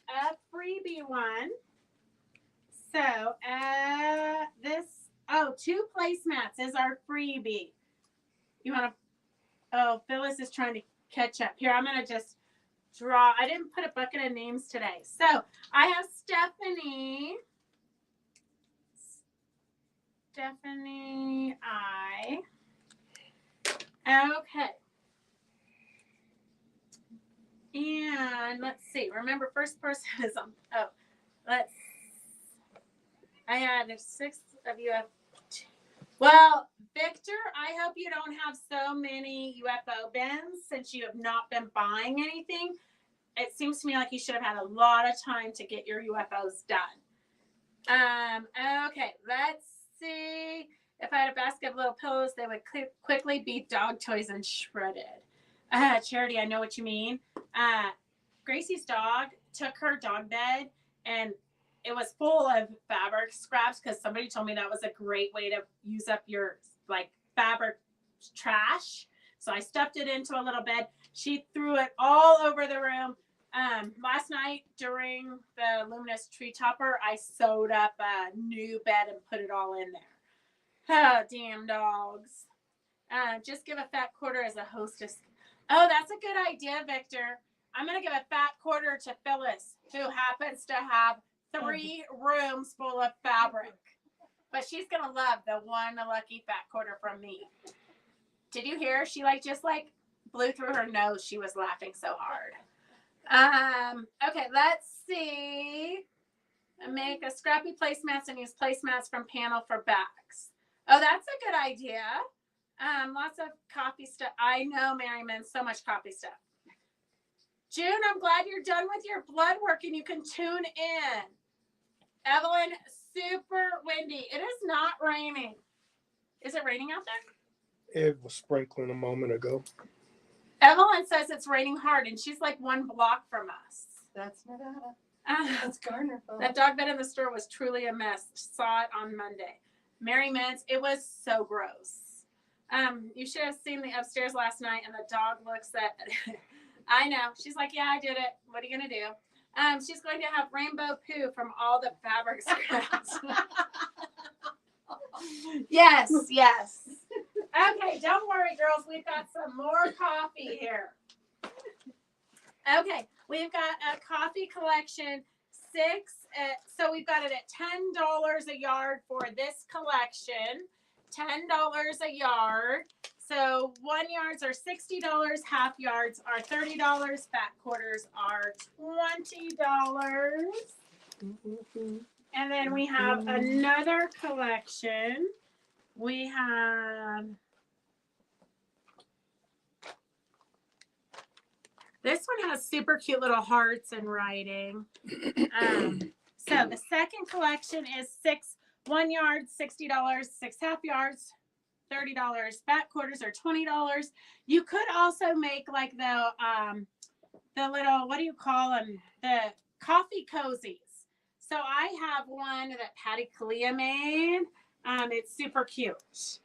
a freebie one. So two placemats is our freebie. You want to, oh, Phyllis is trying to catch up. Here, I'm going to just draw. I didn't put a bucket of names today. So I have Stephanie I. Okay. And let's see. Remember, first person is on. Oh, I had 6 of you. Well, Victor, I hope you don't have so many UFO bins since you have not been buying anything. It seems to me like you should have had a lot of time to get your UFOs done. Okay, let's see. If I had a basket of little pillows, they would quickly be dog toys and shredded. Charity, I know what you mean. Gracie's dog took her dog bed and it was full of fabric scraps because somebody told me that was a great way to use up your fabric trash. So I stuffed it into a little bed. She threw it all over the room. Last night during the Luminous Tree Topper, I sewed up a new bed and put it all in there. Oh, damn dogs. Just give a fat quarter as a hostess. Oh, that's a good idea, Victor. I'm going to give a fat quarter to Phyllis, who happens to have 3 rooms full of fabric. But she's going to love the one lucky fat quarter from me. Did you hear? She just blew through her nose. She was laughing so hard. Okay, let's see. Make a scrappy placemats and use placemats from panel for backs. Oh, that's a good idea. Lots of coffee stuff. I know, Merriman, so much coffee stuff. June, I'm glad you're done with your blood work and you can tune in. Evelyn, super windy. It is not raining. Is it raining out there? It was sprinkling a moment ago. Evelyn says it's raining hard, and she's 1 block from us. That's Nevada. That's Garner. That dog bed in the store was truly a mess. Saw it on Monday. Mary Mintz, it was so gross. You should have seen the upstairs last night, and the dog looks at. I know. She's like, yeah, I did it. What are you gonna do? She's going to have rainbow poo from all the fabric scraps. Yes. Okay, don't worry, girls. We've got some more coffee here. Okay, we've got a coffee collection. 6. So we've got it at $10 a yard for this collection. $10 a yard. So 1 yards are $60. Half yards are $30. Fat quarters are $20. And then we have another collection. We have this one has super cute little hearts and writing. So the second collection is 6 1 yard, $60, 6 half yards, $30. Fat quarters are $20. You could also make the little, what do you call them? The coffee cozies. So I have one that Patty Kalia made. It's super cute.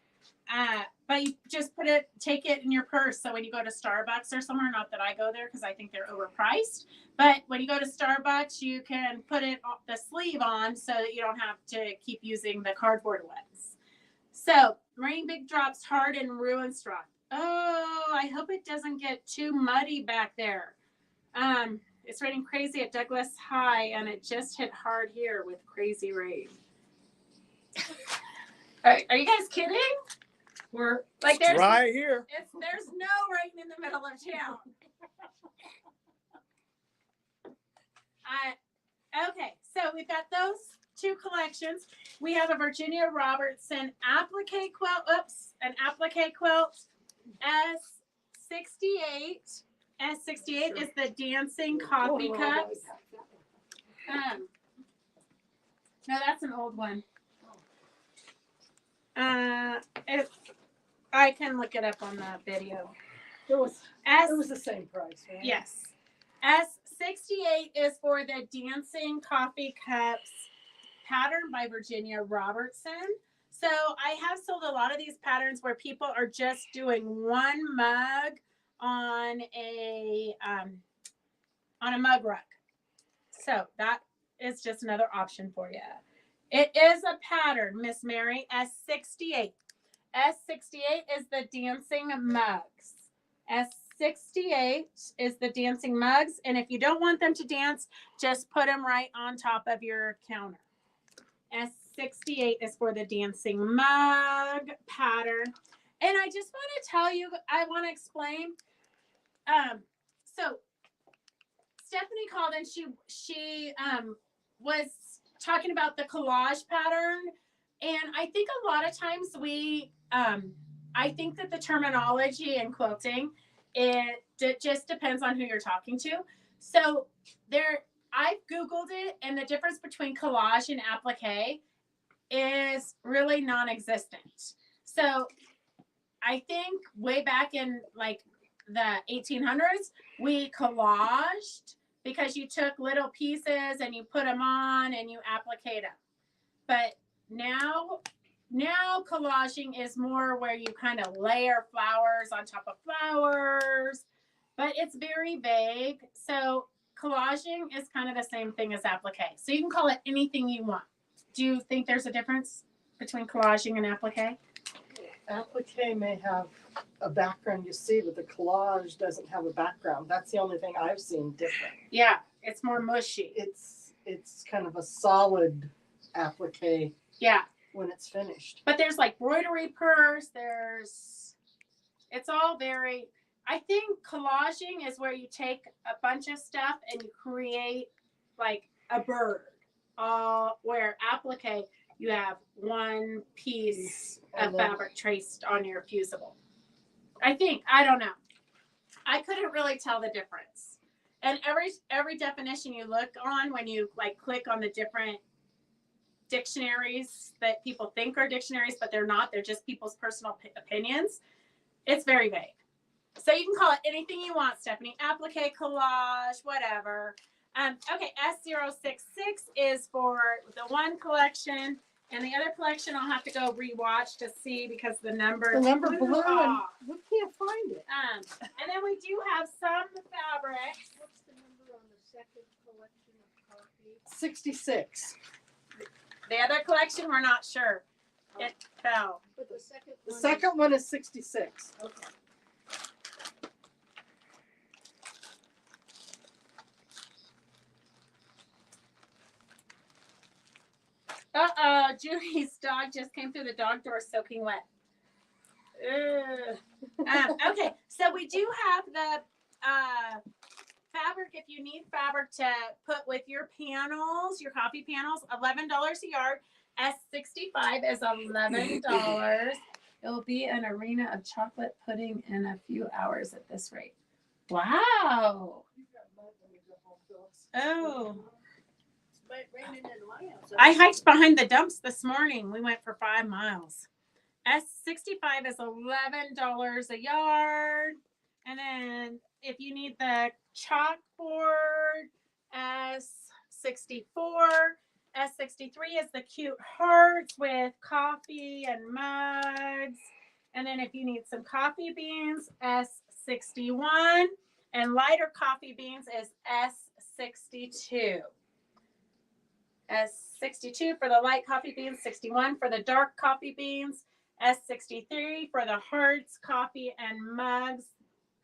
But you just take it in your purse. So when you go to Starbucks or somewhere, not that I go there because I think they're overpriced, but when you go to Starbucks, you can put the sleeve on so that you don't have to keep using the cardboard ones. So rain big drops hard and ruin strong. Oh, I hope it doesn't get too muddy back there. It's raining crazy at Douglas High, and it just hit hard here with crazy rain. Are you guys kidding? We're there's right here. There's no rain in the middle of town. Okay, so we've got those 2 collections. We have a Virginia Robertson applique quilt. An applique quilt. S68. S68 is the dancing coffee cups. No, that's an old one. I can look it up on the video. It was the same price, right? Yes. S68 is for the dancing coffee cups, patterned by Virginia Robertson. So I have sold a lot of these patterns where people are just doing one mug on a mug rug. So that is just another option for you. It is a pattern, Miss Mary, S68. S68 is the dancing mugs. S68 is the dancing mugs. And if you don't want them to dance, just put them right on top of your counter. S68 is for the dancing mug pattern. And I just want to tell you, I want to explain. So Stephanie called and she was talking about the collage pattern. And I think a lot of times I think that the terminology in quilting, it just depends on who you're talking to. So I've Googled it, and the difference between collage and applique is really non-existent. So I think way back in like the 1800s, we collaged because you took little pieces and you put them on and you appliqued them. But now collaging is more where you kind of layer flowers on top of flowers, but it's very vague. So collaging is kind of the same thing as applique. So you can call it anything you want. Do you think there's a difference between collaging and applique? Applique may have a background you see, but the collage doesn't have a background. That's the only thing I've seen different. Yeah, it's more mushy. It's kind of a solid applique. Yeah. When it's finished. But there's like broidery purse, it's all very, I think collaging is where you take a bunch of stuff and you create like a bird. Where applique, you have one piece of fabric traced on your fusible. I don't know. I couldn't really tell the difference. And every definition you look on, when you like click on the different dictionaries that people think are dictionaries, but they're not. They're just people's personal opinions. It's very vague. So you can call it anything you want, Stephanie. Applique, collage, whatever. Okay, S066 is for the one collection, and the other collection I'll have to go rewatch to see because the number blew and off. we can't find it. And then we do have some fabrics. What's the number on the second collection of coffee? 66. The other collection, we're not sure. It fell. But the second The one. second one is 66. Okay. Judy's dog just came through the dog door soaking wet. Okay, so we do have the fabric. If you need fabric to put with your panels, your coffee panels, $11 a yard. S65 is $11. It will be an arena of chocolate pudding in a few hours at this rate. Wow. Oh. It's raining in my house. I hiked behind the dumps this morning. We went for 5 miles. S65 is $11 a yard. And then if you need the chalkboard, S64. S63 is the cute hearts with coffee and mugs. And then if you need some coffee beans, S61. And lighter coffee beans is S62. S62 for the light coffee beans, 61 for the dark coffee beans, S63 for the hearts, coffee, and mugs.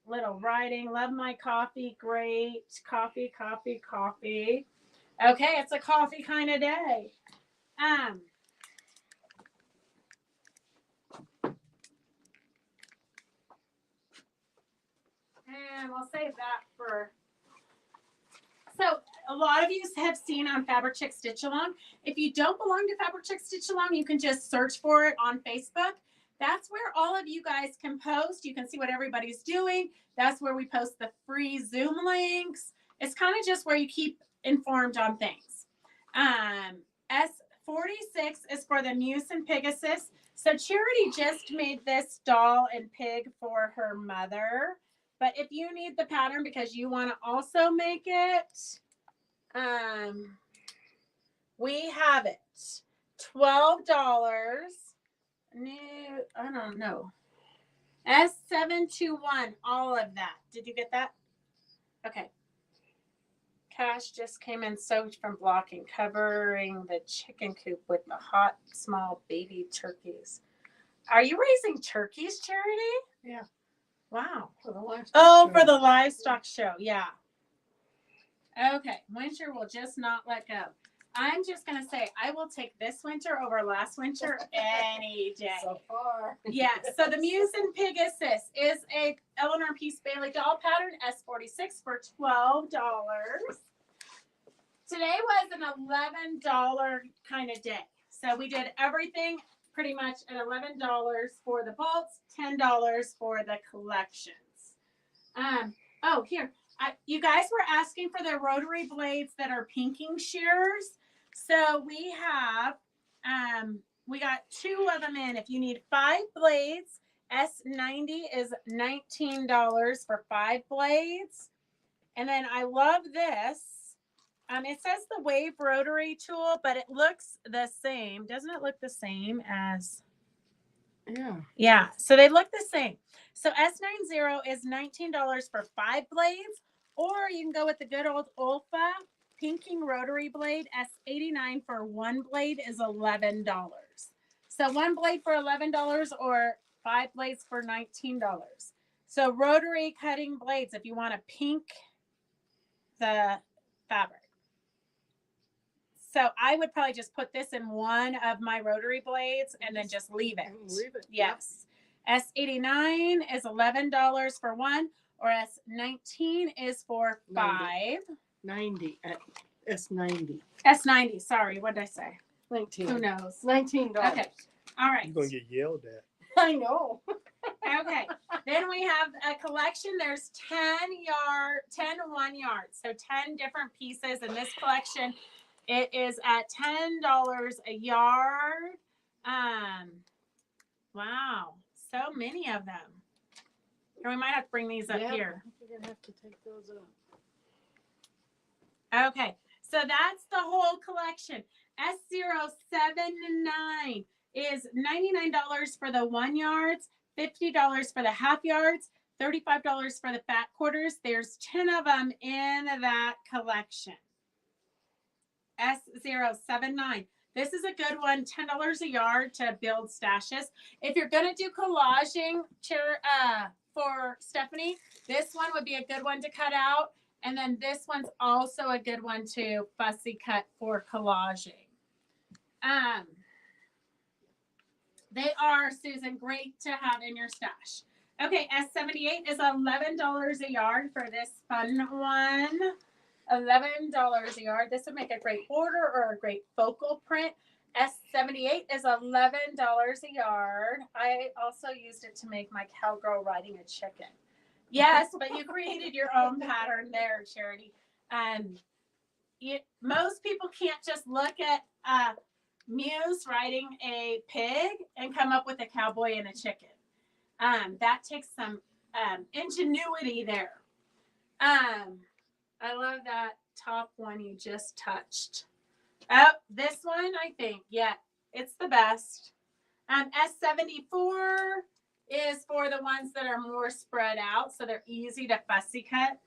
Little writing, love my coffee, great, coffee, coffee, coffee. Okay, it's a coffee kind of day. And we'll save that for. So a lot of you have seen on Fabric Chick Stitch Along. If you don't belong to Fabric Chick Stitch Along, you can just search for it on Facebook. That's where all of you guys can post. You can see what everybody's doing. That's where we post the free Zoom links. It's kind of just where you keep informed on things. S46 is for the Muse and Pegasus. So Charity just made this doll and pig for her mother. But if you need the pattern because you want to also make it, we have it. $12 new, I don't know. S721, all of that. Did you get that? Okay. Cash just came in soaked from blocking, covering the chicken coop with the hot, small baby turkeys. Are you raising turkeys, Charity? Yeah. Wow. For the livestock Oh, show. for the livestock show. Yeah. Okay. Winter will just not let go. I'm just going to say, I will take this winter over last winter any day. So far. Yeah, so the Muse and Pegasus is a Eleanor Peace Bailey doll pattern, S46 for $12. Today was an $11 kind of day. So we did everything pretty much at $11 for the bolts, $10 for the collections. Oh, here. You guys were asking for the rotary blades that are pinking shears. So we have, we got 2 of them in. If you need 5 blades, S90 is $19 for 5 blades. And then I love this. It says the Wave Rotary tool, but it looks the same. Doesn't it look the same as? Yeah. Yeah, so they look the same. So S90 is $19 for 5 blades, or you can go with the good old Olfa pinking rotary blade. S89 for 1 blade is $11. So 1 blade for $11 or 5 blades for $19. So rotary cutting blades if you want to pink the fabric. So I would probably just put this in one of my rotary blades and then just leave it. Leave it. Yes. S89 is $11 for 1, or S19 is for 5. 90 at S90. S90, sorry, what did I say? 19. Who knows? $19. Okay. All right. You're gonna get yelled at. I know. Okay. Then we have a collection. There's 10 1 yards. So 10 different pieces in this collection. It is at $10 a yard. Wow. So many of them. Or we might have to bring these up Yeah, here. I think you're gonna have to take those up. Okay. So that's the whole collection. S079 is $99 for the 1 yards, $50 for the half yards, $35 for the fat quarters. There's 10 of them in that collection. S079. This is a good one, $10 a yard to build stashes. If you're going to do collaging for Stephanie, this one would be a good one to cut out. And then this one's also a good one to fussy cut for collaging. They are, Susan, great to have in your stash. Okay, S78 is $11 a yard for this fun one. $11 a yard. This would make a great border or a great focal print. S78 is $11 a yard. I also used it to make my cowgirl riding a chicken. Yes, but you created your own pattern there, Charity. Most people can't just look at Muse riding a pig and come up with a cowboy and a chicken. That takes some ingenuity there. I love that top one you just touched. Oh, this one, I think. Yeah, it's the best. S74 is for the ones that are more spread out, so they're easy to fussy cut.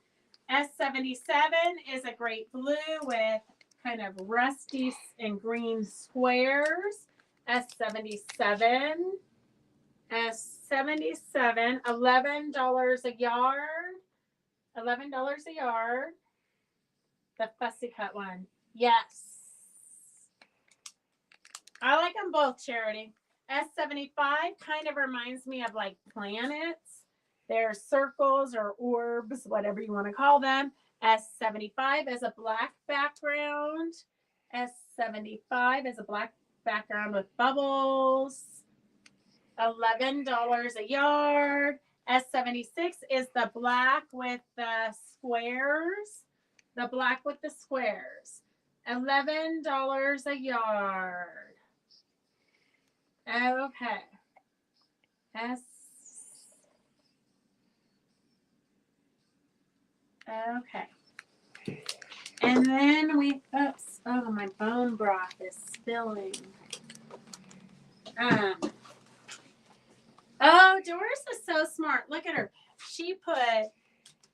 S77 is a great blue with kind of rusty and green squares. S77. S77, $11 a yard. $11 a yard. The fussy cut one. Yes. I like them both, Charity. S75 kind of reminds me of like planets. They're circles or orbs, whatever you want to call them. S75 is a black background. S75 is a black background with bubbles. $11 a yard. S76 is the black with the squares. The black with the squares. $11 a yard. Okay. Okay. And then oops, oh, my bone broth is spilling. Oh, Doris is so smart. Look at her. She put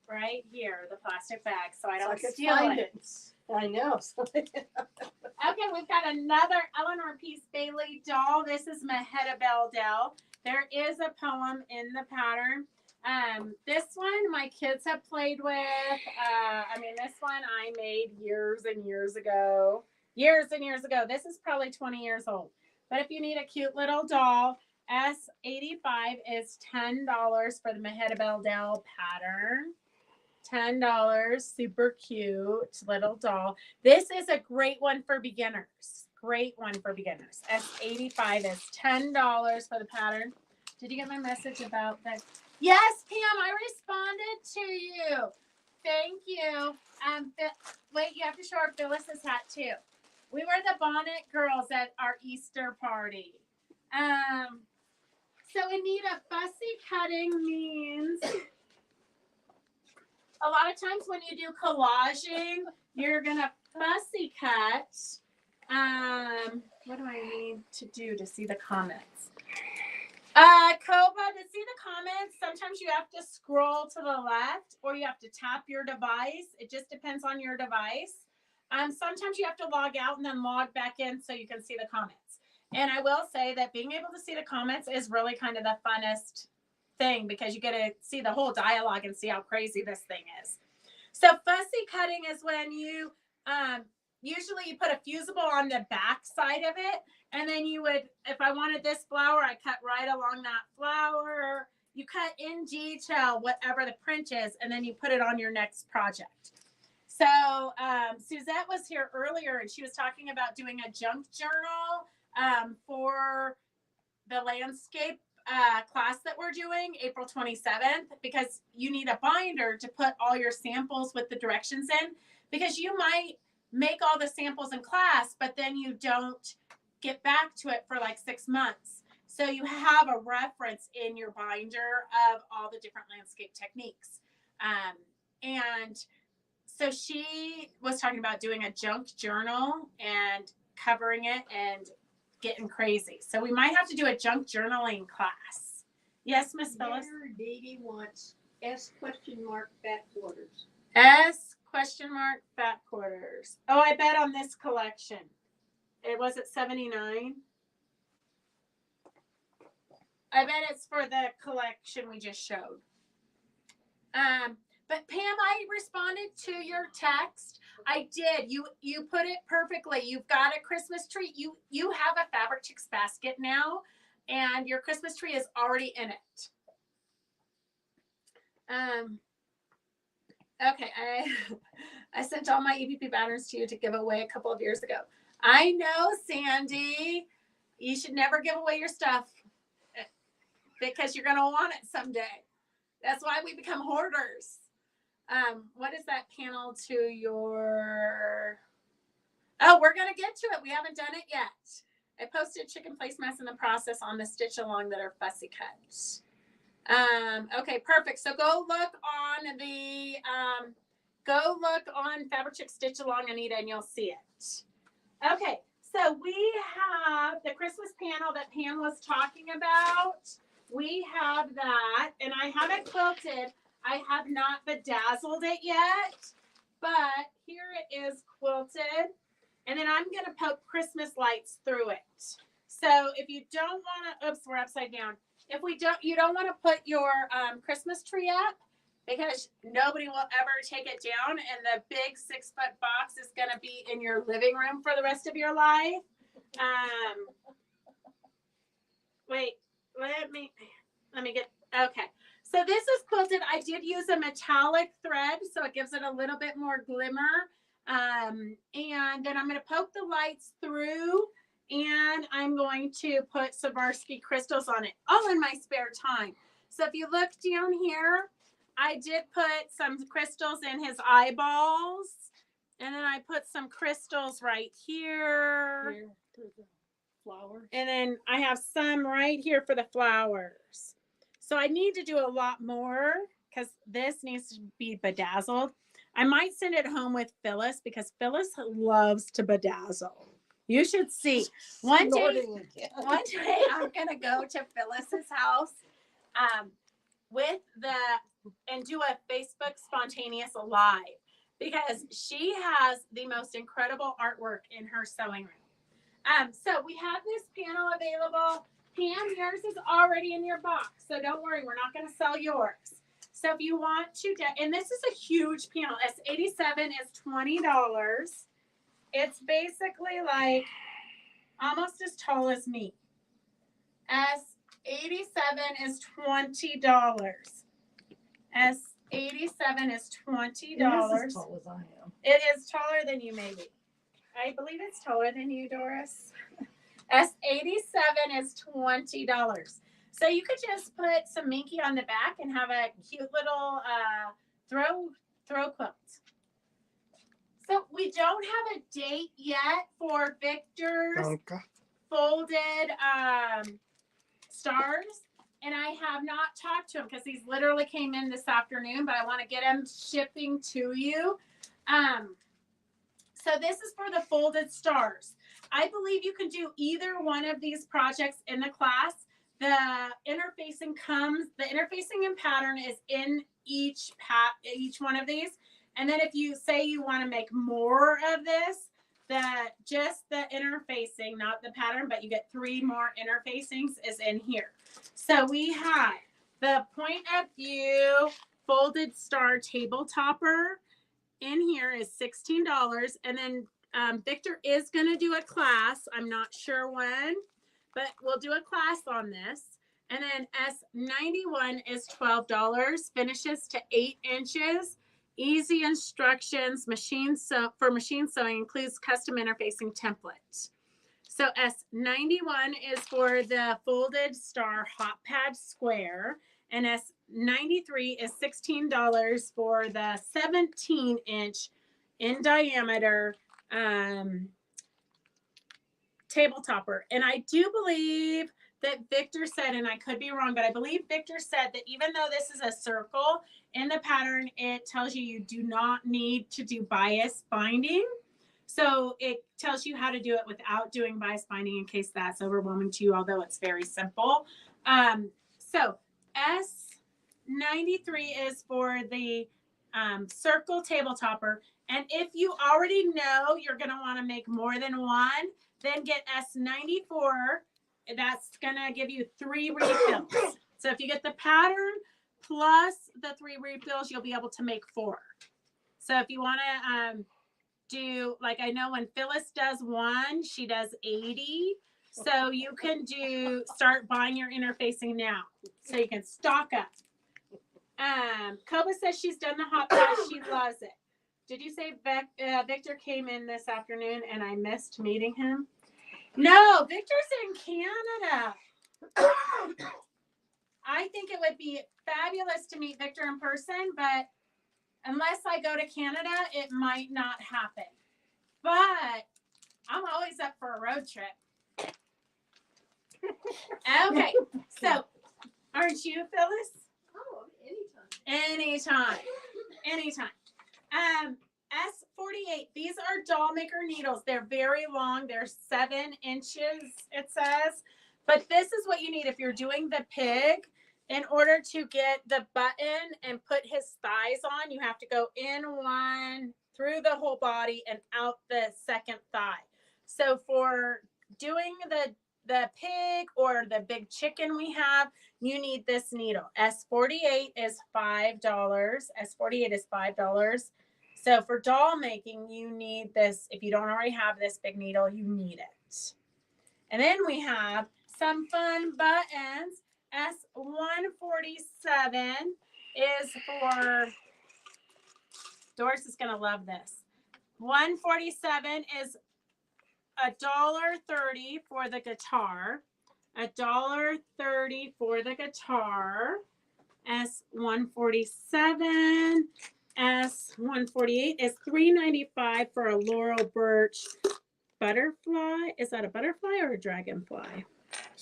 right here the plastic bag so I So I don't could steal find it. I know. So Okay, we've got another Eleanor Peace Bailey doll. This is Mahetta Beldell. There is a poem in the pattern. This one my kids have played with. This one I made years and years ago. Years and years ago. This is probably 20 years old. But if you need a cute little doll, S85 is $10 for the Mahetta Beldell pattern. $10, super cute little doll. This is a great one for beginners. Great one for beginners. S85 is $10 for the pattern. Did you get my message about that? Yes, Pam, I responded to you. Thank you. Wait, you have to show our Phyllis's hat too. We were the bonnet girls at our Easter party. So Anita, fussy cutting means a lot of times when you do collaging, you're gonna fussy cut. What do I need to do to see the comments? Koba, to see the comments, sometimes you have to scroll to the left or you have to tap your device. It just depends on your device. Sometimes you have to log out and then log back in so you can see the comments. And I will say that being able to see the comments is really kind of the funnest thing because you get to see the whole dialogue and see how crazy this thing is. So fussy cutting is when you usually you put a fusible on the back side of it, and then you would, if I wanted this flower, I cut right along that flower. You cut in detail whatever the print is, and then you put it on your next project. So Suzette was here earlier, and she was talking about doing a junk journal for the landscape class that we're doing April 27th, because you need a binder to put all your samples with the directions in, because you might make all the samples in class, but then you don't get back to it for like 6 months. So you have a reference in your binder of all the different landscape techniques. And so she was talking about doing a junk journal and covering it and getting crazy. So we might have to do a junk journaling class. Yes, Miss Phyllis? Dee wants S fat quarters. S ? Fat quarters. Oh, I bet on this collection. It was at 79. I bet it's for the collection we just showed. But Pam, I responded to your text. I did. You put it perfectly. You've got a Christmas tree. You have a Fabric Chicks basket now, and your Christmas tree is already in it. Okay, I sent all my EPP patterns to you to give away a couple of years ago. I know, Sandy. You should never give away your stuff because you're going to want it someday. That's why we become hoarders. What is that panel to your... Oh, we're going to get to it. We haven't done it yet. I posted chicken placemats in the process on the stitch along that are fussy cut. Okay, perfect. So go look on Fabric Chicks Stitch Along, Anita, and you'll see it. Okay, so we have the Christmas panel that Pam was talking about. We have that, and I have it quilted. I have not bedazzled it yet, but here it is quilted. And then I'm going to poke Christmas lights through it. So if you don't want to, oops, we're upside down. If you don't want to put your Christmas tree up, because nobody will ever take it down, and the big 6-foot box is going to be in your living room for the rest of your life. Wait, let me get, okay. So this is quilted. I did use a metallic thread, so it gives it a little bit more glimmer. And then I'm going to poke the lights through, and I'm going to put Swarovski crystals on it, all in my spare time. So if you look down here, I did put some crystals in his eyeballs, and then I put some crystals right here. for the flowers. And then I have some right here for the flowers. So I need to do a lot more because this needs to be bedazzled. I might send it home with Phyllis because Phyllis loves to bedazzle. You should see. One day I'm going to go to Phyllis's house with and do a Facebook spontaneous live because she has the most incredible artwork in her sewing room. So we have this panel available. Pam, yours is already in your box, so don't worry, we're not going to sell yours. So if you want to, and this is a huge panel. S87 is $20. It's basically like almost as tall as me. S87 is $20. S87 is $20. It is as tall as I am. It is taller than you, maybe. I believe it's taller than you, Doris. S87 is $20. So you could just put some Minky on the back and have a cute little throw quilt. So we don't have a date yet for Victor's Danke. folded stars. And I have not talked to him because he's literally came in this afternoon, but I want to get him shipping to you. So this is for the folded stars. I believe you can do either one of these projects in the class. The interfacing and pattern is in each one of these. And then if you say you want to make more of this, just the interfacing, not the pattern, but you get 3 more interfacings is in here. So we have the point of view folded star table topper in here is $16. And then Victor is going to do a class. I'm not sure when, but we'll do a class on this. And then S91 is $12, finishes to 8 inches. Easy instructions, for machine sewing includes custom interfacing template. So S91 is for the folded star hot pad square, and S93 is $16 for the 17-inch in diameter table topper. And I do believe that Victor said, and I could be wrong, but I believe Victor said that even though this is a circle in the pattern, it tells you do not need to do bias binding. So it tells you how to do it without doing bias binding in case that's overwhelming to you, although it's very simple. So S93 is for the circle table topper. And if you already know you're going to want to make more than one, then get S94. That's going to give you 3 refills. So if you get the pattern plus the 3 refills, you'll be able to make 4. So if you want to do, like I know when Phyllis does 1, she does 80. So you can start buying your interfacing now. So you can stock up. Koba says she's done the hot pot. She loves it. Did you say Victor came in this afternoon and I missed meeting him? No, Victor's in Canada. I think it would be fabulous to meet Victor in person, but unless I go to Canada, it might not happen. But I'm always up for a road trip. Okay, so aren't you, Phyllis? Oh, anytime. Anytime. S48. These are doll maker needles. They're very long. They're 7 inches, it says. But this is what you need if you're doing the pig. In order to get the button and put his thighs on, you have to go in one, through the whole body, and out the second thigh. So for doing the pig or the big chicken we have, you need this needle. S48 is $5. S48 is $5. So for doll making, you need this. If you don't already have this big needle, you need it. And then we have some fun buttons. S147 is for, Doris is going to love this. 147 is $1.30 for the guitar. $1.30 for the guitar. S147. S148 is $3.95 for a Laurel Birch butterfly. Is that a butterfly or a dragonfly?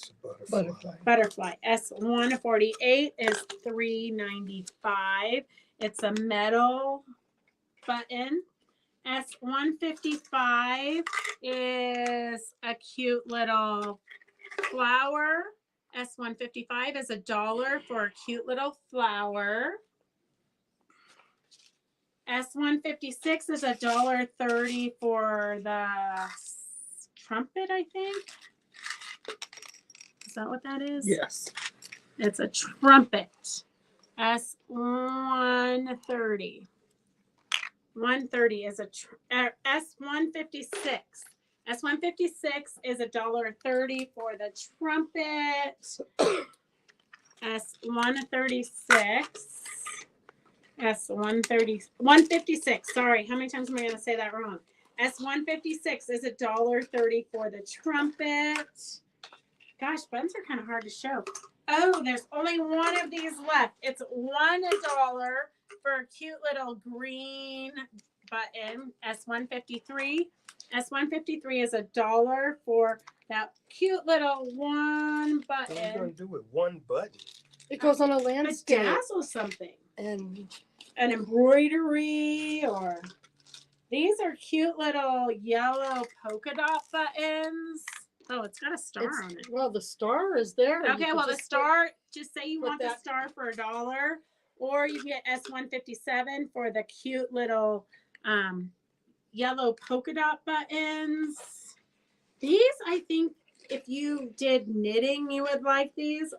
It's a butterfly. Butterfly. S148 is $3.95. It's a metal button. S155 is a cute little flower. S155 is $1 for a cute little flower. S156 is $1.30 for the trumpet, I think. Is that what that is? Yes. It's a trumpet. S130. 130 is S156. S156 is $1.30 for the trumpet. S136. S156. Sorry, how many times am I going to say that wrong? S156 is $1.30 for the trumpet. Gosh, buttons are kind of hard to show. Oh, there's only one of these left. It's $1 for a cute little green button. S153. S153 is $1 for that cute little one What are you button. gonna do with one button? It goes on a landscape Bedazzle something. and An embroidery, or these are cute little yellow polka dot buttons. Oh, it's got a star on it. well, the star is there. You Okay, could well, the just star, just say you put want the that- star for $1, or you get S157 for the cute little yellow polka dot buttons. These, I think, if you did knitting, you would like these.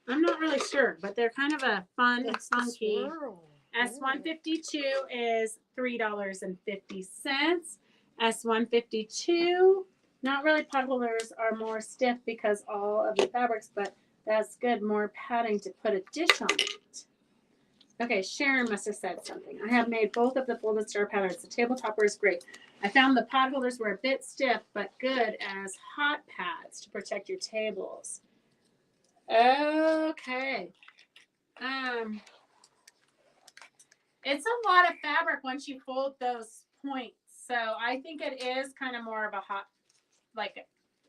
I'm not really sure, but they're kind of a fun, It's the funky. swirl. S152 is $3.50. S152, not really, pot holders are more stiff because all of the fabrics, but that's good, more padding to put a dish on it. Okay, Sharon must have said something. I have made both of the folded star patterns. The table topper is great. I found the pot holders were a bit stiff, but good as hot pads to protect your tables. Okay. It's a lot of fabric once you fold those points. So I think it is kind of more of a hot, like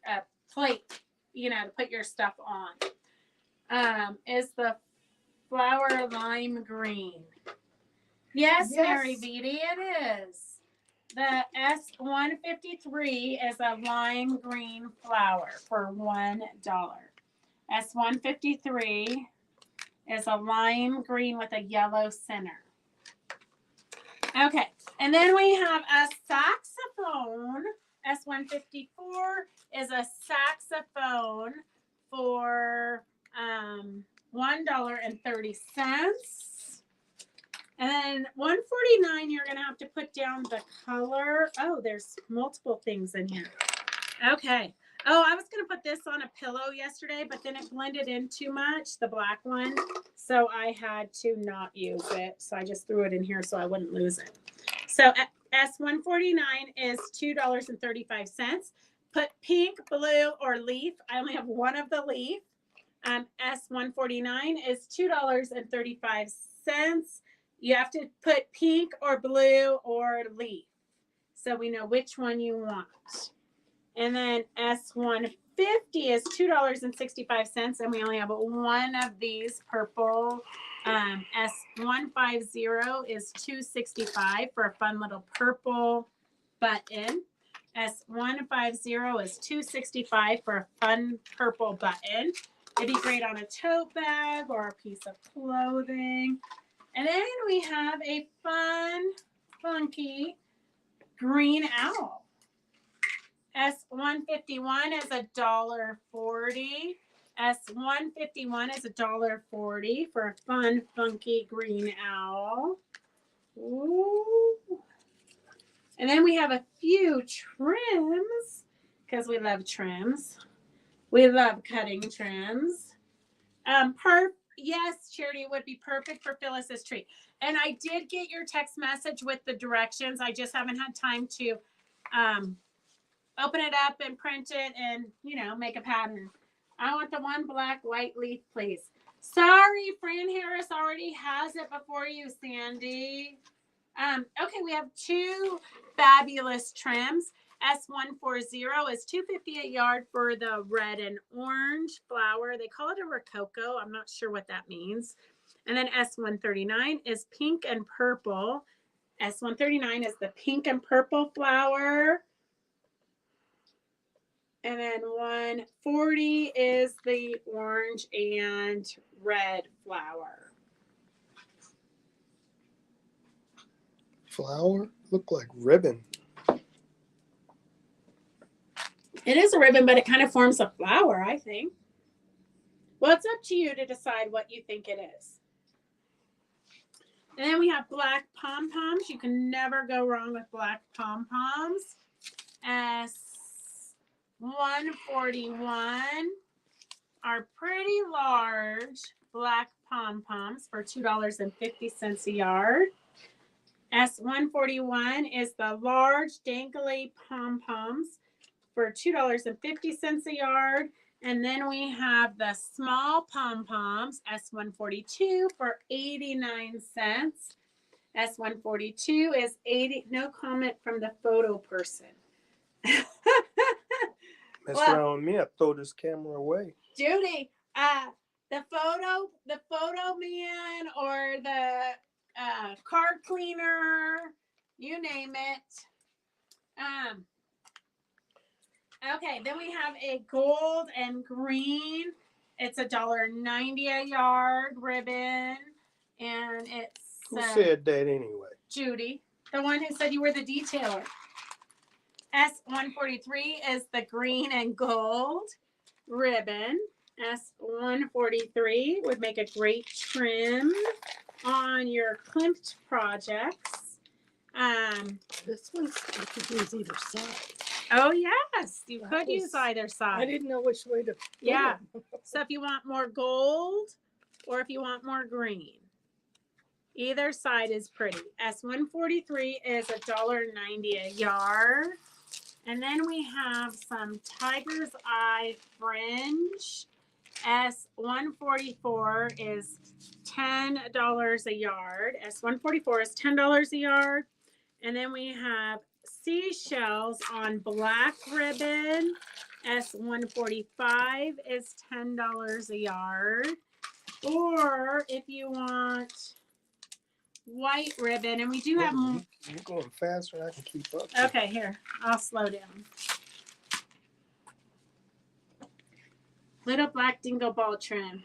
a plate, you know, to put your stuff on. Is the flower lime green? Yes, Mary Yes. Beatty, it is. The S153 is a lime green flower for $1. S153 is a lime green with a yellow center. Okay, and then we have a saxophone. S154 is a saxophone for $1.30. And then $1.49, you're going to have to put down the color. Oh, there's multiple things in here. Okay. Oh, I was going to put this on a pillow yesterday, but then it blended in too much, the black one. So I had to not use it. So I just threw it in here so I wouldn't lose it. So S149 is $2.35. Put pink, blue, or leaf. I only have one of the leaf. S149 is $2.35. You have to put pink or blue or leaf, so we know which one you want. And then S150 is $2.65, and we only have one of these purple. S150 is $2.65 for a fun little purple button. S150 is $2.65 for a fun purple button. It'd be great on a tote bag or a piece of clothing. And then we have a fun, funky green owl. S151 is $1.40. S151 is $1.40 for a fun, funky green owl. Ooh. And then we have a few trims, because we love trims. We love cutting trims. Yes, Charity, it would be perfect for Phyllis's tree. And I did get your text message with the directions. I just haven't had time to open it up and print it and, you know, make a pattern. I want the one black white leaf, please. Sorry, Fran Harris already has it before you, Sandy. Okay, we have two fabulous trims. S140 is $2.50 a yard for the red and orange flower. They call it a rococo. I'm not sure what that means. And then S139 is pink and purple. S139 is the pink and purple flower. And then 140 is the orange and red flower. Flower look like ribbon. It is a ribbon, but it kind of forms a flower, I think. Well, it's up to you to decide what you think it is. And then we have black pom-poms. You can never go wrong with black pom-poms. S141 are pretty large black pom-poms for $2.50 a yard. S141 is the large dangly pom-poms for $2.50 a yard. And then we have the small pom-poms, S142 for 89 cents. S142 is 80. No comment from the photo person. Mess Well- around with me, I throw this camera away. Judy, the photo man or the car cleaner, you name it. Okay, then we have a gold and green. It's $1.90 a yard ribbon, and it's Who said that anyway? Judy, the one who said you were the detailer. S143 is the green and gold ribbon. S143 would make a great trim on your Klimt projects. This one's, you could use either side. Oh yes, you That could was- use either I side. didn't know which way to. put Yeah. them. So if you want more gold or if you want more green, either side is pretty. S143 is $1.90 a yard. And then we have some Tiger's Eye fringe. S144 is $10 a yard. S144 is $10 a yard. And then we have seashells on black ribbon. S145 is $10 a yard. Or if you want white ribbon, and we do have more. You're going faster than I can keep up. Okay, here, I'll slow down. Little black dingle ball trim.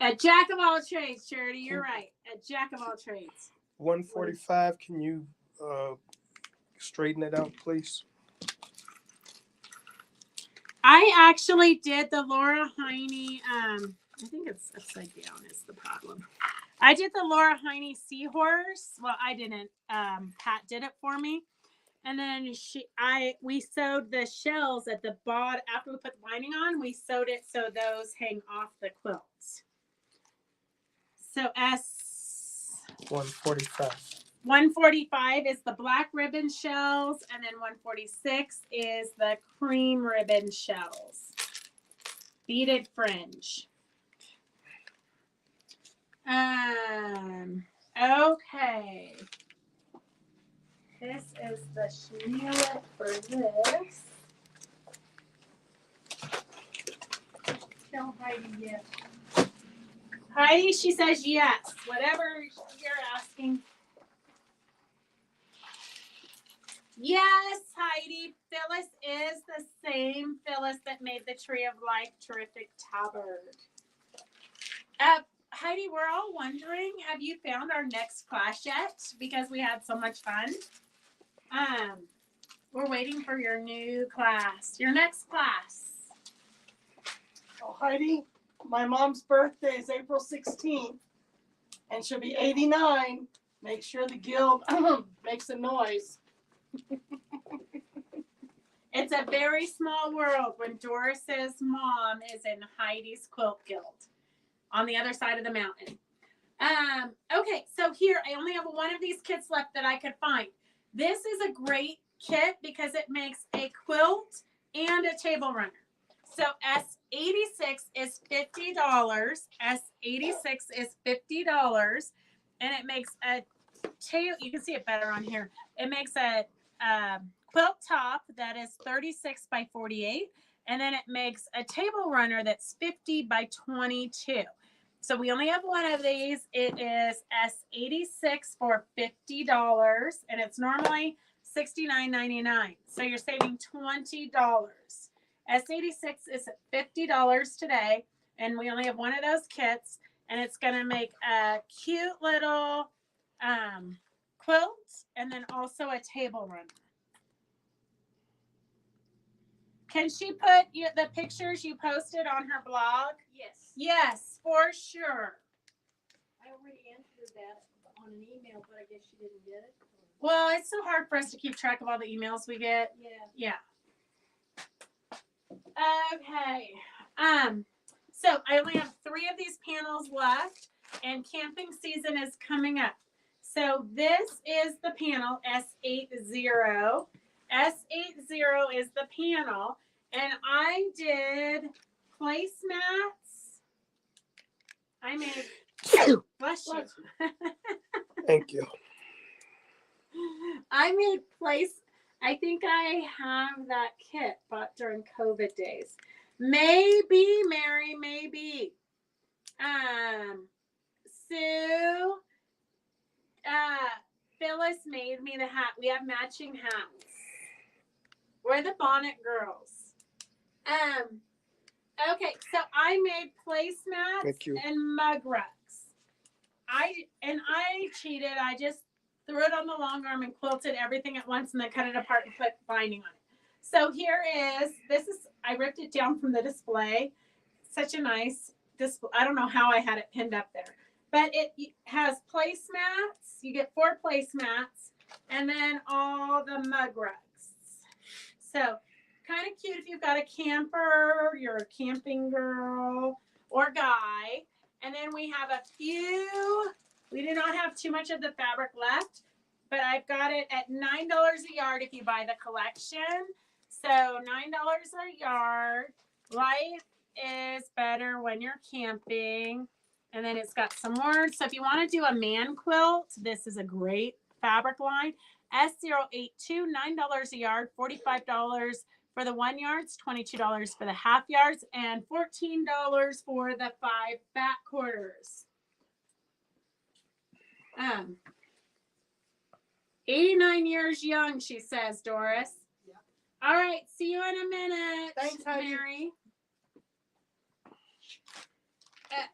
A jack of all trades, Charity. You're right. A jack of all trades. 145, can you straighten it out, please? I actually did the Laura Heine. I think it's upside down is the problem. I did the Laura Heine seahorse. Well, I didn't. Pat did it for me. And then we sewed the shells at the bottom after we put the lining on. We sewed it so those hang off the quilts. So S145. 145 is the black ribbon shells, and then 146 is the cream ribbon shells. Beaded fringe. Okay. This is the chenille for this. Tell Heidi yes. Heidi, she says yes. Whatever you're asking. Yes, Heidi. Phyllis is the same Phyllis that made the Tree of Life terrific tabard. Heidi, we're all wondering, have you found our next class yet? Because we had so much fun. We're waiting for your new class, your next class. Oh, Heidi, my mom's birthday is April 16th, and she'll be 89. Make sure the guild makes a noise. It's a very small world when Doris's mom is in Heidi's Quilt Guild on the other side of the mountain. Okay, so here I only have one of these kits left that I could find. This is a great kit because it makes a quilt and a table runner. So S86 is $50. S86 is $50, and it makes a tail. You can see it better on here. It makes a quilt top that is 36 by 48, and then it makes a table runner that's 50 by 22. So we only have one of these. It is S86 for $50, and it's normally $69.99. So you're saving $20. S86 is $50 today, and we only have one of those kits, and it's going to make a cute little quilt and then also a table runner. Can she put the pictures you posted on her blog? Yes. Yes, for sure. I already answered that on an email, but I guess she didn't get it. Well, it's so hard for us to keep track of all the emails we get. Yeah. Okay. So I only have 3 of these panels left, and camping season is coming up. So this is the panel S80. S80 is the panel, and I did placemats. I made bless you. Thank you. I made I think I have that kit bought during COVID days. Maybe, Mary, maybe. Sue, Phyllis made me the hat. We have matching hats. We're the bonnet girls. Okay, so I made placemats Thank you. and mug rugs. I cheated. I just threw it on the long arm and quilted everything at once and then cut it apart and put binding on it. So here is, I ripped it down from the display. Such a nice display. I don't know how I had it pinned up there. But it has placemats. You get 4 placemats and then all the mug rugs. So kind of cute if you've got a camper, you're a camping girl or guy. And then we have a few. We do not have too much of the fabric left, but I've got it at $9 a yard if you buy the collection. So $9 a yard. Life is better when you're camping. And then it's got some words. So if you want to do a man quilt, this is a great fabric line. S082, $9 a yard, $45 for the 1 yards, $22 for the half yards, and $14 for the 5 back quarters. 89 years young, she says, Doris. Yep. All right, see you in a minute. Thanks, Heidi. Mary.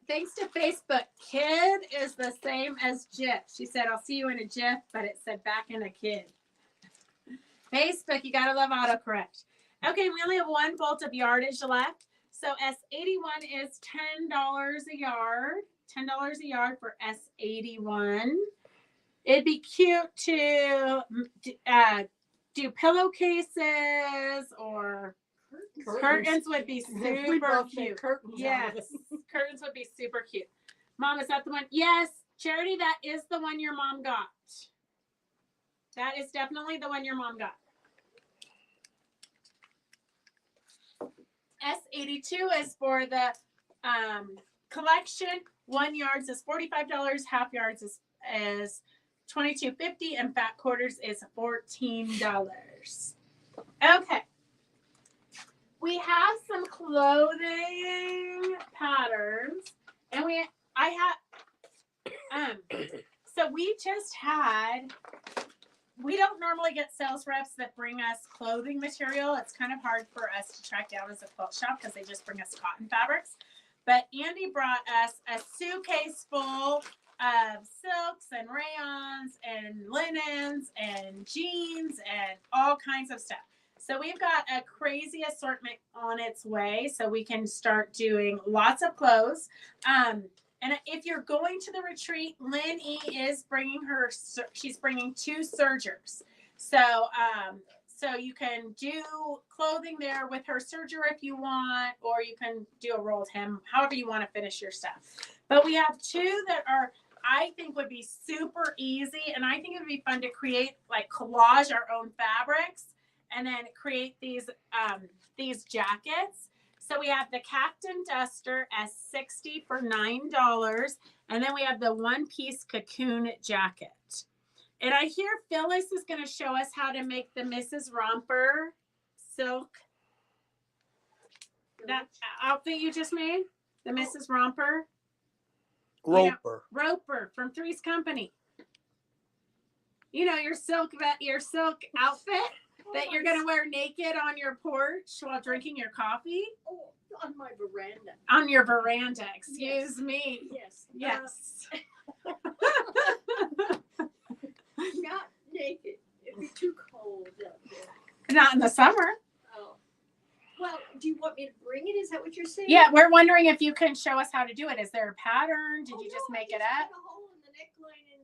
Thanks to Facebook, kid is the same as GIF. She said, I'll see you in a GIF, but it said back in a kid. Facebook, you gotta love autocorrect. Okay, we only have 1 bolt of yardage left. So S81 is $10 a yard. $10 a yard for S81. It'd be cute to do pillowcases or curtains would be We super both make cute. curtains. Yes, curtains would be super cute. Mom, is that the one? Yes, Charity, that is the one your mom got. That is definitely the one your mom got. S82 is for the collection. 1 yards is $45. Half yards is $22.50, and fat quarters is $14. Okay. We have some clothing patterns, and so we just had. We don't normally get sales reps that bring us clothing material. It's kind of hard for us to track down as a quilt shop because they just bring us cotton fabrics. But Andy brought us a suitcase full of silks and rayons and linens and jeans and all kinds of stuff. So we've got a crazy assortment on its way, so we can start doing lots of clothes. And if you're going to the retreat, Lynn E is bringing she's bringing 2 sergers. So you can do clothing there with her serger if you want, or you can do a rolled hem, however you want to finish your stuff. But we have 2 that I think would be super easy, and I think it would be fun to create, like collage our own fabrics and then create these jackets. So we have the Captain Duster S60 for $9. And then we have the one-piece cocoon jacket. And I hear Phyllis is going to show us how to make the Mrs. Romper silk. That outfit you just made? The Mrs. Romper? Roper. Roper from Three's Company. you know, your silk outfit that you're gonna wear naked on your porch while drinking your coffee Oh, on my veranda. on your veranda. Excuse Yes. me. Yes. Yes. Not naked. It'd be too cold out there. Not in the summer. Oh. Well, do you want me to bring it? Is that what you're saying? Yeah, we're wondering if you can show us how to do it. Is there a pattern? Did Oh, you just no, I make it cut up? a hole in the neckline and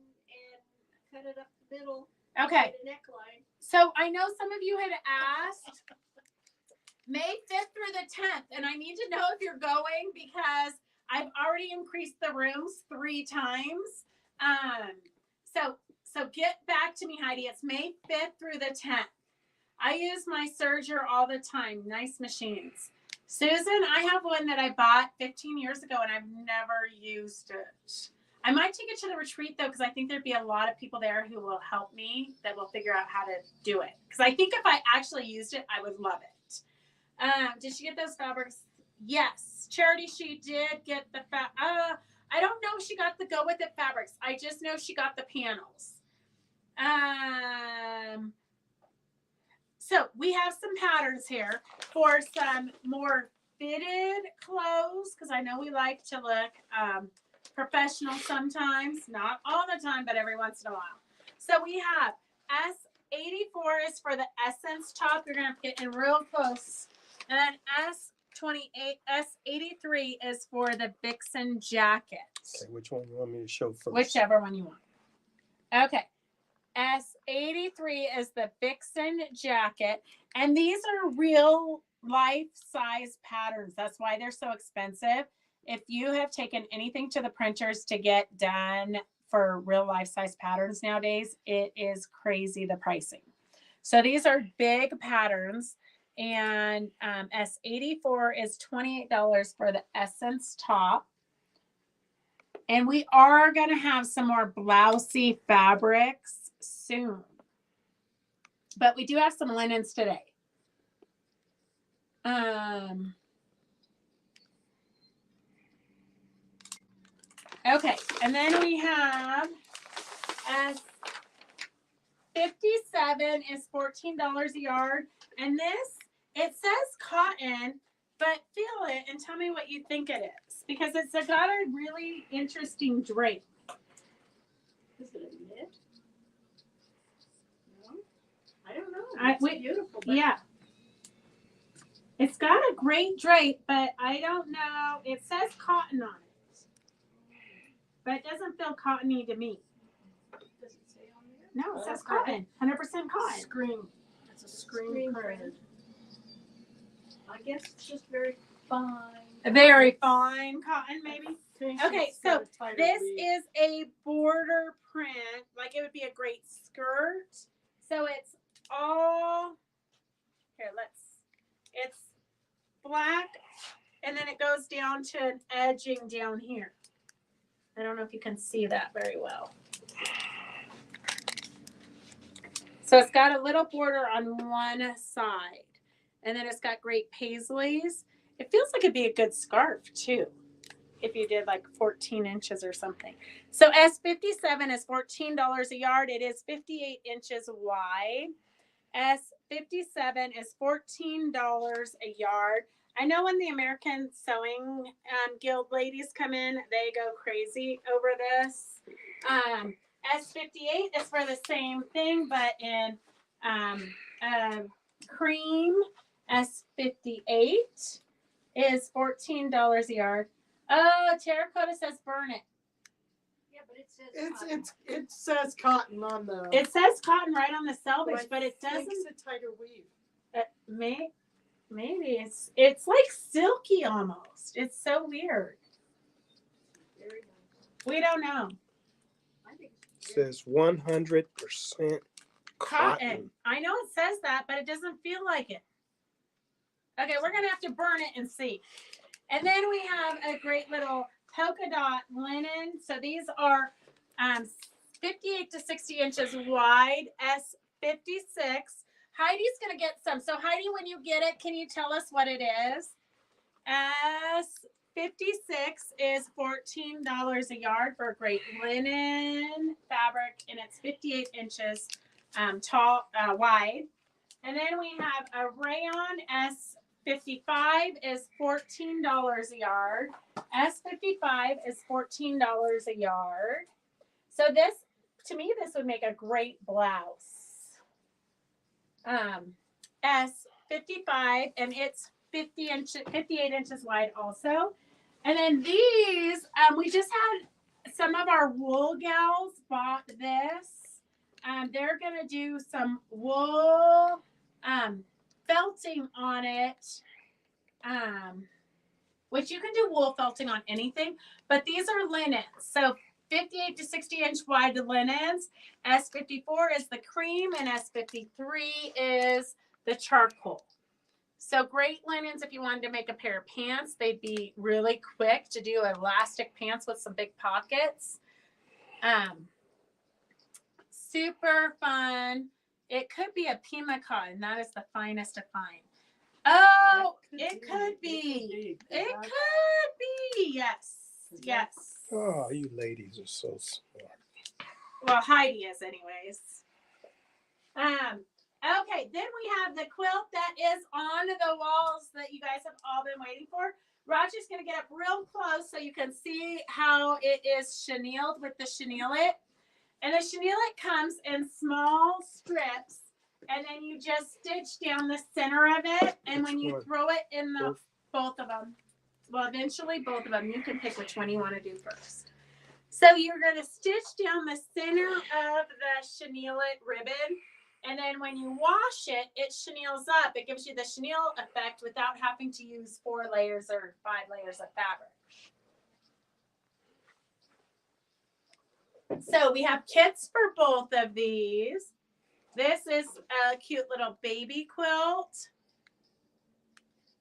cut it up the middle. Okay. The neckline. So I know some of you had asked May 5th through the 10th, and I need to know if you're going because I've already increased the rooms 3 times. So get back to me, Heidi. It's May 5th through the 10th. I use my Serger all the time. Nice machines. Susan, I have one that I bought 15 years ago, and I've never used it. I might take it to the retreat, though, because I think there'd be a lot of people there who will help me that will figure out how to do it. Because I think if I actually used it, I would love it. Did she get those fabrics? Yes. Charity, she did get the I don't know if she got the Go With It fabrics. I just know she got the panels. So we have some patterns here for some more fitted clothes, because I know we like to look professional sometimes, not all the time, but every once in a while. So we have S84 is for the Essence top. You're gonna have to get in real close. And then S83 is for the Vixen jacket. Okay, which one you want me to show first? Whichever one you want. Okay. S83 is the Vixen jacket. And these are real life size patterns. That's why they're so expensive. If you have taken anything to the printers to get done for real life size patterns nowadays, it is crazy the pricing. So these are big patterns. And S84 is $28 for the Essence top. And we are going to have some more blousey fabrics soon. But we do have some linens today. Okay, and then we have S57 is $14 a yard. And this, it says cotton, but feel it and tell me what you think it is. Because it's got a really interesting drape. Is it a knit? No? I don't know. It's beautiful. But Yeah. It's got a great drape, but I don't know. It says cotton on it. But it doesn't feel cottony to me. does it say on there? No, it says cotton. 100% cotton. Screen. It's a screen Screen print. print. I guess it's just very fine. A very fine cotton, maybe. Think Okay, it's got so a tighter this weave. is a border print. Like it would be a great skirt. So it's all, it's black and then it goes down to an edging down here. I don't know if you can see that very well. So it's got a little border on one side and then it's got great paisleys. It feels like it'd be a good scarf too, if you did like 14 inches or something. So S57 is $14 a yard. It is 58 inches wide. S57 is $14 a yard. I know when the American Sewing Guild ladies come in, they go crazy over this. S58 is for the same thing, but in cream. S58 is $14 a yard. Oh, Terracotta says burn it. Yeah, but it says cotton. It says cotton on the. It says cotton right on the selvage, but it I doesn't. think it's a tighter weave. Maybe it's like silky almost. It's so weird. Very nice. We don't know. I think It says 100% Cotton. cotton. I know it says that, but it doesn't feel like it. Okay, we're gonna have to burn it and see. And then we have a great little polka dot linen. So these are 58 to 60 inches wide, S56. Heidi's gonna get some. So Heidi, when you get it, can you tell us what it is? 56 is $14 a yard for a great linen fabric, and it's 58 inches tall, wide. And then we have a rayon S55 is $14 a yard. S55 is $14 a yard. So this, to me, this would make a great blouse. S55, and it's 58 inches wide also. And then these, we just had some of our wool gals bought this. They're gonna do some wool felting on it, which you can do wool felting on anything, but these are linens. So 58 to 60 inch wide linens. S54 is the cream, and S53 is the charcoal. So great linens if you wanted to make a pair of pants. They'd be really quick to do elastic pants with some big pockets. Super fun. It could be a Pima cotton. That is the finest of fine. Oh, it could be. It could be. Yes. Yes. Oh, you ladies are so smart. Well, Heidi is anyways. Okay, then we have the quilt that is on the walls that you guys have all been waiting for. Roger's going to get up real close so you can see how it is chenilled with the chenille-it. And the chenille-it comes in small strips, and then you just stitch down the center of it. And when you throw it in the both of them, well, eventually both of them, you can pick which one you want to do first. So you're going to stitch down the center of the chenille-it ribbon. And then when you wash it, it chenilles up. It gives you the chenille effect without having to use 4 layers or 5 layers of fabric. So we have kits for both of these. This is a cute little baby quilt.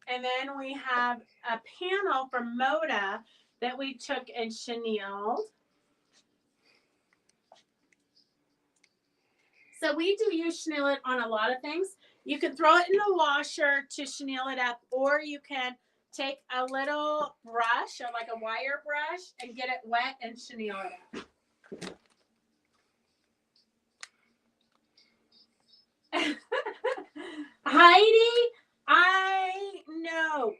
And then we have a panel from Moda that we took and chenilled. So we do use chenille-it on a lot of things. You can throw it in the washer to chenille it up, or you can take a little brush, or like a wire brush, and get it wet and chenille it up. Heidi, I know.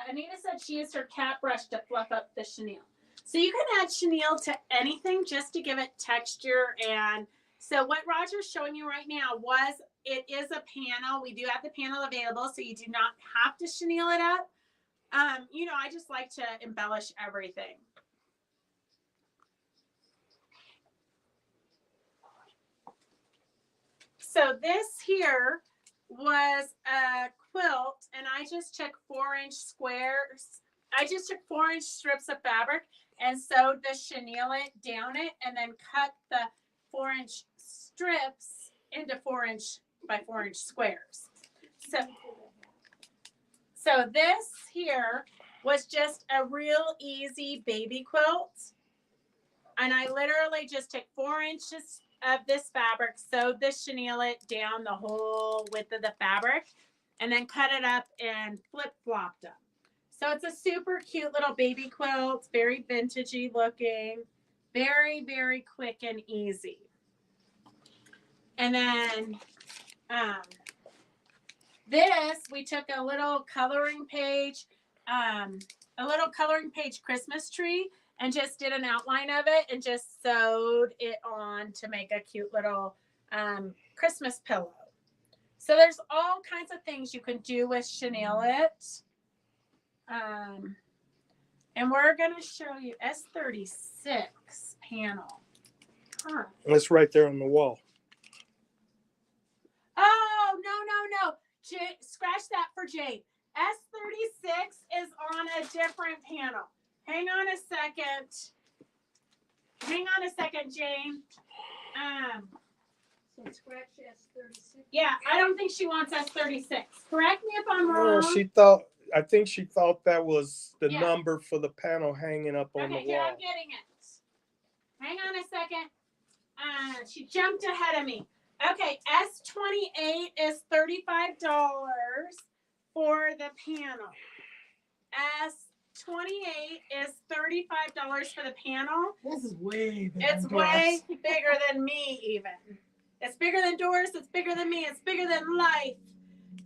Anita said she used her cat brush to fluff up the chenille. So you can add chenille to anything just to give it texture. And so what Roger's showing you right now it is a panel. We do have the panel available, so you do not have to chenille it up. I just like to embellish everything. So this here was a quilt, and I just took 4-inch squares. I just took 4-inch strips of fabric and sewed the chenille-it down it, and then cut the 4-inch strips into 4-inch by 4-inch squares. So this here was just a real easy baby quilt. And I literally just took 4 inches of this fabric, sewed the chenille-it down the whole width of the fabric, and then cut it up and flip-flopped them. So it's a super cute little baby quilt, very vintagey looking, very, very quick and easy. And then this, we took a little coloring page Christmas tree, and just did an outline of it and just sewed it on to make a cute little Christmas pillow. So there's all kinds of things you can do with chenille-it. And we're going to show you S36 panel. Huh. It's right there on the wall. Oh, no. Scratch that for Jane. S36 is on a different panel. Hang on a second, Jane. So scratch S36. Yeah, I don't think she wants S36. Correct me if I'm wrong. I think she thought that was the Yeah. number for the panel hanging up on Okay, the here wall. I'm getting it. Hang on a second. She jumped ahead of me. Okay, S28 is $35. for the panel. S28 is $35 for the panel. This is way bigger. It's way bigger than me even. It's bigger than Doris. It's bigger than me. It's bigger than life.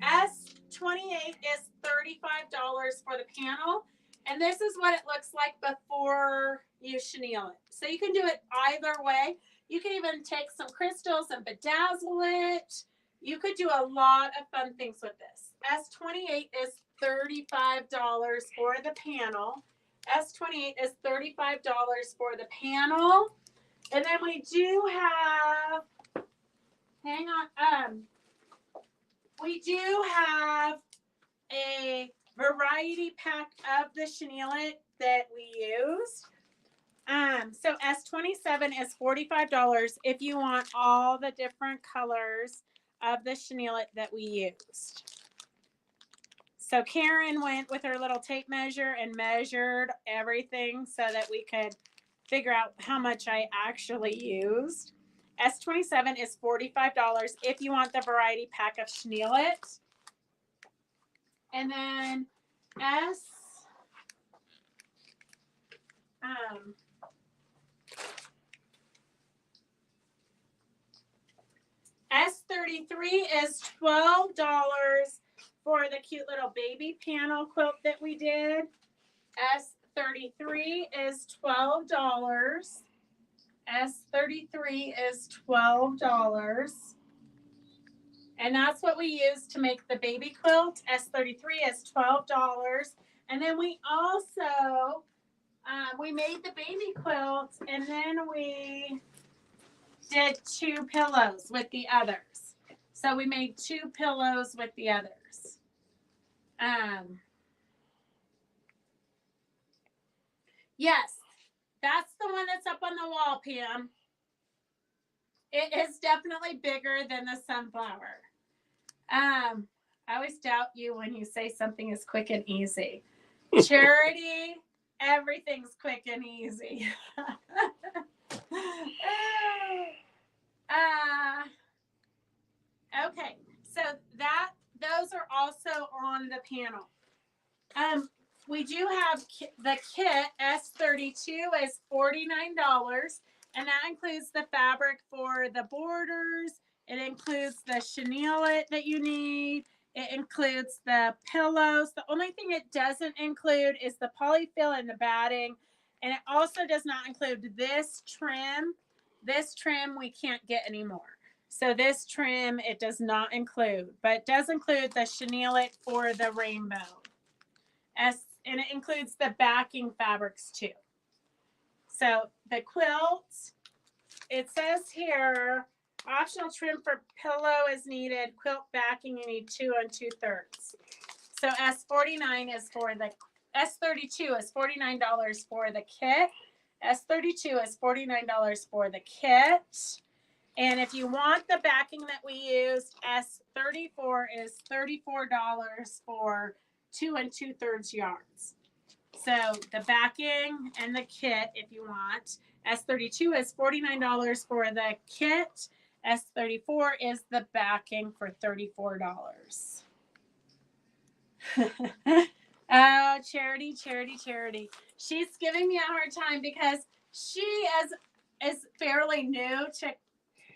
S28 is $35 for the panel. And this is what it looks like before you chenille it. So you can do it either way. You can even take some crystals and bedazzle it. You could do a lot of fun things with this. S28 is $35 for the panel. S28 is $35 for the panel. And then we do have, hang on, we do have a variety pack of the chenille that we used. So S27 is $45 if you want all the different colors of the chenille that we used. So Karen went with her little tape measure and measured everything so that we could figure out how much I actually used. S27 is $45 if you want the variety pack of chenille. And then S33 is $12 for the cute little baby panel quilt that we did. S33 is $12. S33 is $12. And that's what we use to make the baby quilt. S33 is $12. And then we also, we made the baby quilt and then we did 2 pillows with the others. So we made 2 pillows with the others. Yes, that's the one that's up on the wall, Pam. It is definitely bigger than the sunflower. I always doubt you when you say something is quick and easy. Charity, everything's quick and easy. Okay, so those are also on the panel. We do have the kit. S32 is $49, and that includes the fabric for the borders. It includes the chenille that you need. It includes the pillows. The only thing it doesn't include is the polyfill and the batting. And it also does not include this trim. This trim we can't get anymore. So this trim it does not include, but it does include the chenille for the rainbow. And it includes the backing fabrics too. So the quilt, it says here, optional trim for pillow is needed. Quilt backing, you need 2 2/3. So S49 is for the, S32 is $49 for the kit. S32 is $49 for the kit. And if you want the backing that we used, S34 is $34 for 2 2/3 yards. So the backing and the kit, if you want, S32 is $49 for the kit. S34 is the backing for $34. Oh, Charity. She's giving me a hard time because she is fairly new to,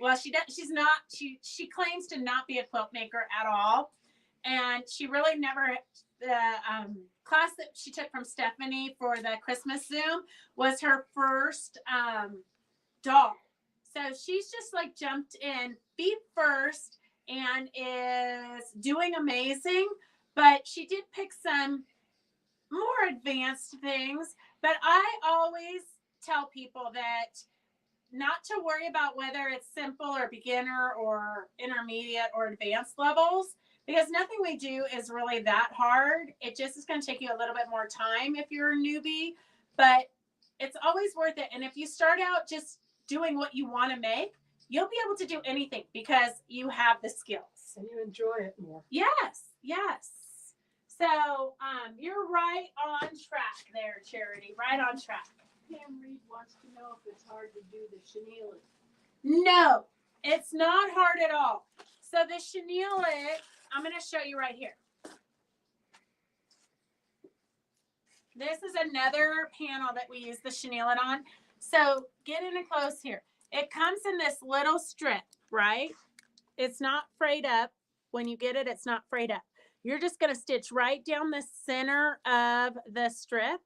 well, she claims to not be a quilt maker at all. And she really never, the class that she took from Stephanie for the Christmas Zoom was her first doll. So she's just like jumped in feet first and is doing amazing. But she did pick some more advanced things. But I always tell people that not to worry about whether it's simple or beginner or intermediate or advanced levels, because nothing we do is really that hard. It just is going to take you a little bit more time if you're a newbie, but it's always worth it. And if you start out just doing what you want to make, you'll be able to do anything because you have the skills. And you enjoy it more. Yes. So you're right on track there, Charity. Right on track. Pam Reed wants to know if it's hard to do the chenille. No, it's not hard at all. So the chenille, I'm going to show you right here. This is another panel that we use the chenille on. So get in and close here. It comes in this little strip, right? It's not frayed up. When you get it, it's not frayed up. You're just going to stitch right down the center of the strip.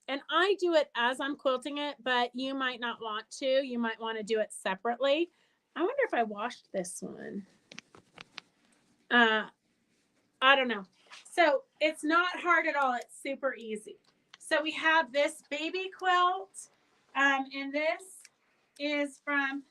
And I do it as I'm quilting it, but you might not want to. You might want to do it separately. I wonder if I washed this one. I don't know. So it's not hard at all. It's super easy. So we have this baby quilt. And this is from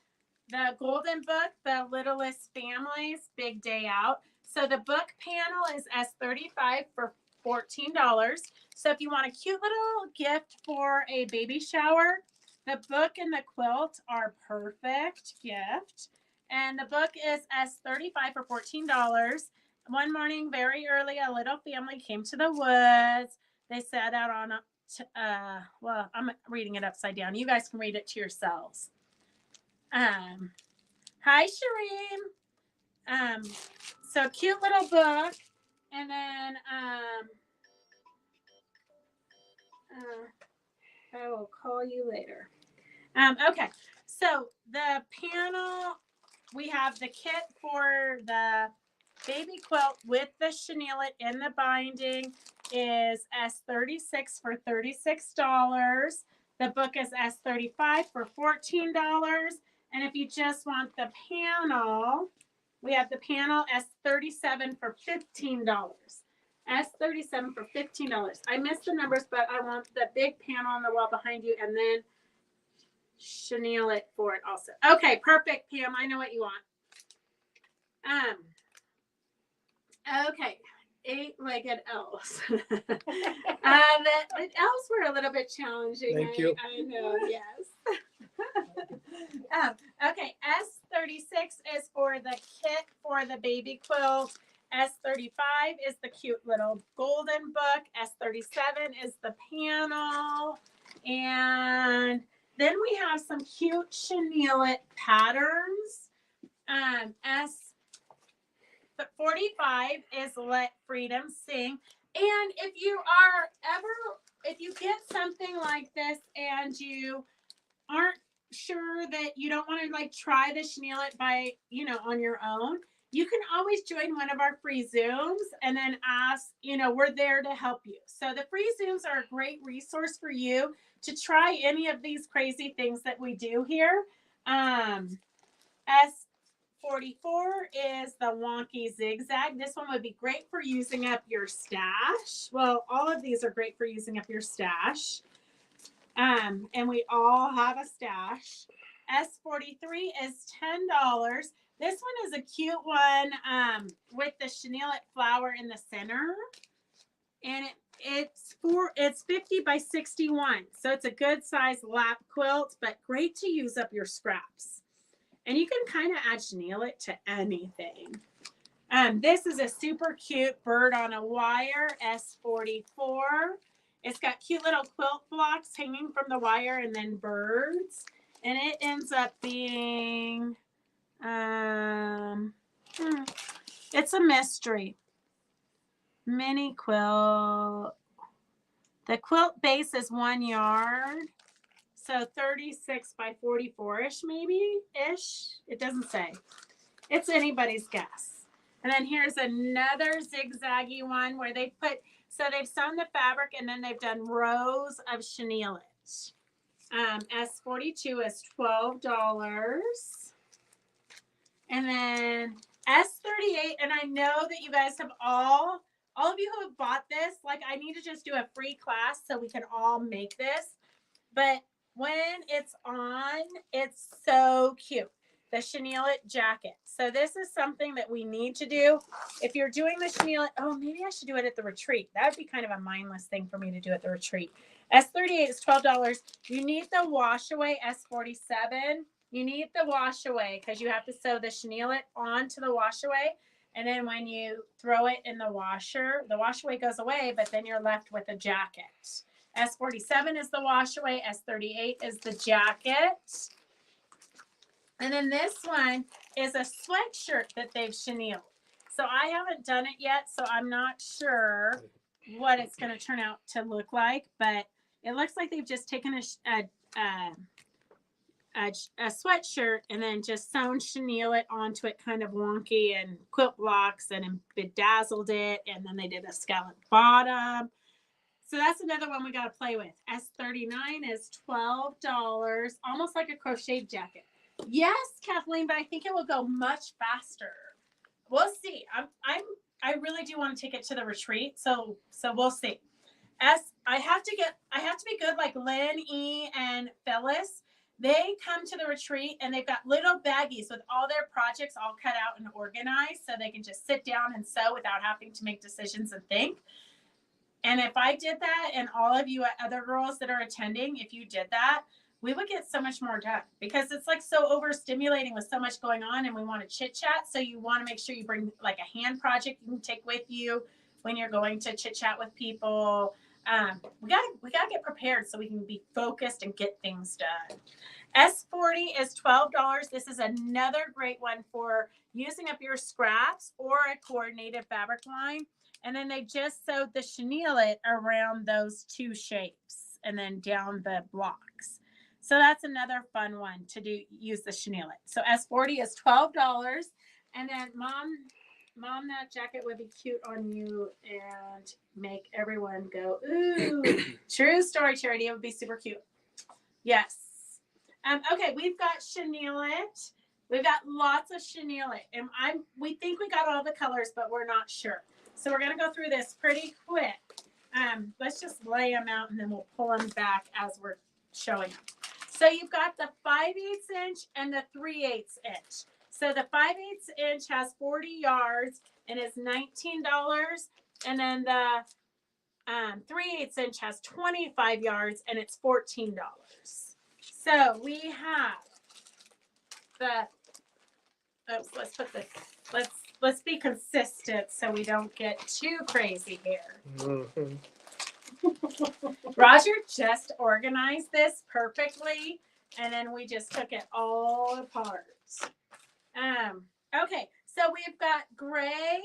the Golden Book, The Littlest Families, Big Day Out. So the book panel is S35 for $14. So if you want a cute little gift for a baby shower, the book and the quilt are perfect gift. And the book is S35 for $14. One morning, very early, a little family came to the woods. They sat out on well, I'm reading it upside down. You guys can read it to yourselves. Hi, Shireen. So cute little book. And then I will call you later. Okay. So the panel, we have the kit for the baby quilt with the chenille in the binding is S36 for $36. The book is S35 for $14. And if you just want the panel, we have the panel S37 for $15. S37 for $15. I missed the numbers, but I want the big panel on the wall behind you and then chenille it for it also. Okay, perfect, Pam. I know what you want. Okay, 8-legged elves. The elves were a little bit challenging. Thank you. I know, yes. Okay, S36 is for the kit for the baby quilt. S35 is the cute little golden book. S37 is the panel. And then we have some cute chenille patterns. S45 is Let Freedom Sing. And if you get something like this and you aren't sure that you don't want to like try the chenille it by, on your own, you can always join one of our free Zooms and then ask, we're there to help you. So the free Zooms are a great resource for you to try any of these crazy things that we do here. S44 is the wonky zigzag. This one would be great for using up your stash. Well, all of these are great for using up your stash. And we all have a stash. S43 is $10. This one is a cute one with the chenille flower in the center. And it's 50 by 61. So it's a good size lap quilt, but great to use up your scraps. And you can kind of add chenille to anything. This is a super cute bird on a wire, S44. It's got cute little quilt blocks hanging from the wire and then birds. And it ends up being, it's a mystery. Mini quilt. The quilt base is 1 yard. So 36 by 44-ish, maybe-ish. It doesn't say. It's anybody's guess. And then here's another zigzaggy one where they've sewn the fabric and then they've done rows of chenille. S42 is $12. And then S38, and I know that you guys have all of you who have bought this, like I need to just do a free class so we can all make this. But when it's on, it's so cute. The chenille jacket. So this is something that we need to do. If you're doing the chenille, maybe I should do it at the retreat. That would be kind of a mindless thing for me to do at the retreat. S38 is $12. You need the wash away, S47. You need the wash away because you have to sew the chenille onto the wash away. And then when you throw it in the washer, the wash away goes away, but then you're left with a jacket. S47 is the wash away. S38 is the jacket. And then this one is a sweatshirt that they've chenilled. So I haven't done it yet, so I'm not sure. what it's going to turn out to look like, but it looks like they've just taken a sweatshirt and then just sewn chenille it onto it kind of wonky and quilt blocks and bedazzled it. And then they did a scallop bottom. So that's another one we got to play with. S39 is $12, almost like a crocheted jacket. Yes, Kathleen, but I think it will go much faster. We'll see. I really do want to take it to the retreat, so we'll see. I have to be good like Lynn E and Phyllis. They come to the retreat and they've got little baggies with all their projects all cut out and organized so they can just sit down and sew without having to make decisions and think. And if I did that, and all of you other girls that are attending, if you did that, we would get so much more done, because it's like so overstimulating with so much going on, and we want to chit chat. So you want to make sure you bring like a hand project you can take with you when you're going to chit chat with people. We gotta get prepared so we can be focused and get things done. S40 is $12. This is another great one for using up your scraps or a coordinated fabric line. And then they just sewed the chenille around those two shapes and then down the blocks. So that's another fun one to do, use the chenille. So S40 is $12. And then mom, that jacket would be cute on you and make everyone go, ooh. True story, Charity. It would be super cute. Yes. Okay, we've got chenille. We've got lots of chenille. And we think we got all the colors, but we're not sure. So we're going to go through this pretty quick. Let's just lay them out and then we'll pull them back as we're showing them. So you've got the 5/8 inch and the 3/8 inch. So the 5/8 inch has 40 yards and is $19. And then the 3/8 inch has 25 yards and it's $14. So we have let's be consistent so we don't get too crazy here. Mhm. Roger just organized this perfectly, and then we just took it all apart. Okay, so we've got gray.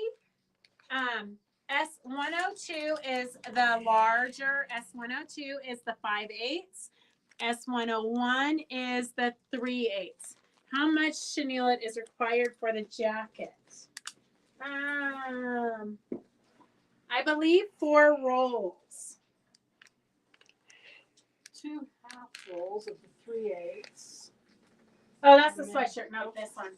S102 is the larger. S102 is the 5/8. S101 is the 3/8. How much chenille is required for the jacket? I believe 4 rolls. 2 half rolls of the 3/8. Oh, that's the sweatshirt. No, this one.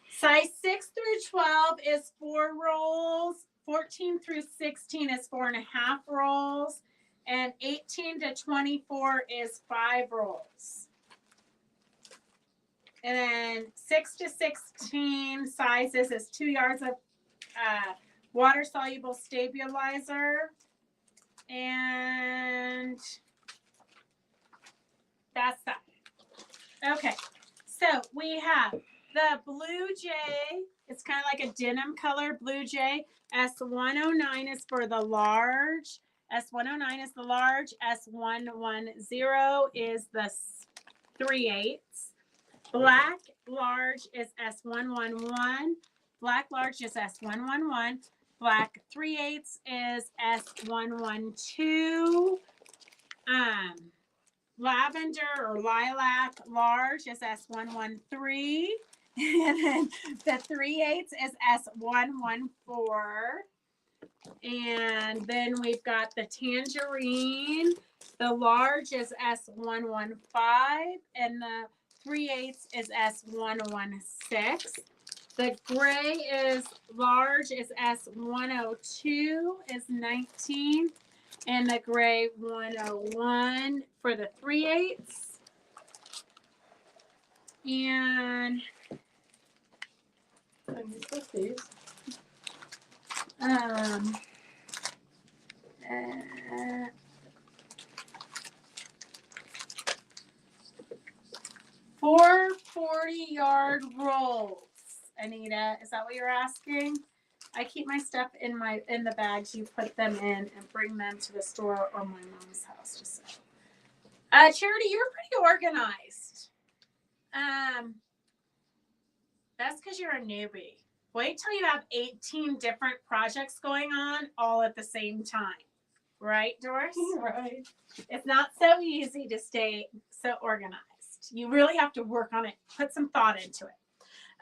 Size 6 through 12 is 4 rolls. 14 through 16 is 4.5 rolls. And 18 to 24 is 5 rolls. And then 6 to 16 sizes is 2 yards of water-soluble stabilizer. And that's that. Okay, so we have the Blue Jay. It's kind of like a denim color Blue Jay. S109 is for the large. S109 is the large. S110 is the 3/8. Black large is S111. Black large is S111. Black 3/8 is S112. Lavender or lilac large is S113. And then the 3/8 is S114. And then we've got the tangerine. The large is S115. And the 3/8 is S116. The gray is large is S102 is 19. And the gray 101 for the 3/8. And these. 4 40-yard rolls. Anita, is that what you're asking? I keep my stuff in the bags. You put them in and bring them to the store or my mom's house. Just so. Charity, you're pretty organized. That's because you're a newbie. Wait till you have 18 different projects going on all at the same time. Right, Doris? Right. It's not so easy to stay so organized. You really have to work on it, put some thought into it.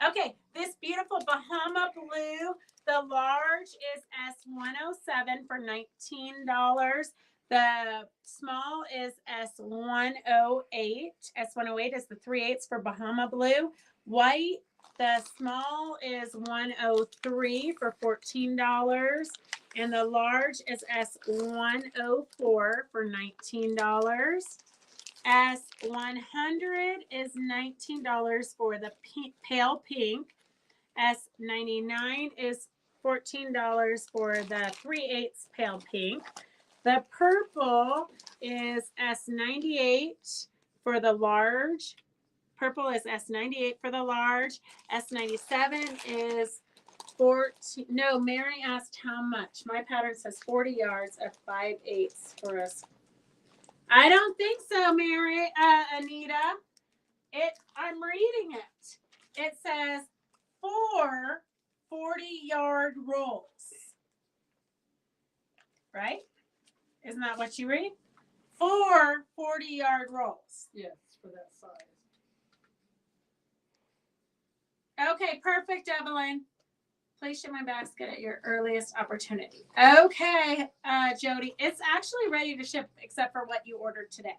Okay, this beautiful Bahama blue, the large is S107 for $19. The small is S108. S108 is the 3/8 for Bahama blue. White, the small is 103 for $14. And the large is S104 for $19. S100 is $19 for the pale pink. S99 is $14 for the 3/8 pale pink. The purple is S98 for the large. Purple is S98 for the large. S97 is 14. No, Mary asked how much. My pattern says 40 yards at 5/8 for us. I don't think so, Mary, Anita. I'm reading it. It says 4 40-yard rolls. Right? Isn't that what you read? 4 40-yard rolls. Yes, for that size. Okay, perfect, Evelyn. Place in my basket at your earliest opportunity. Okay, Jody, it's actually ready to ship except for what you ordered today.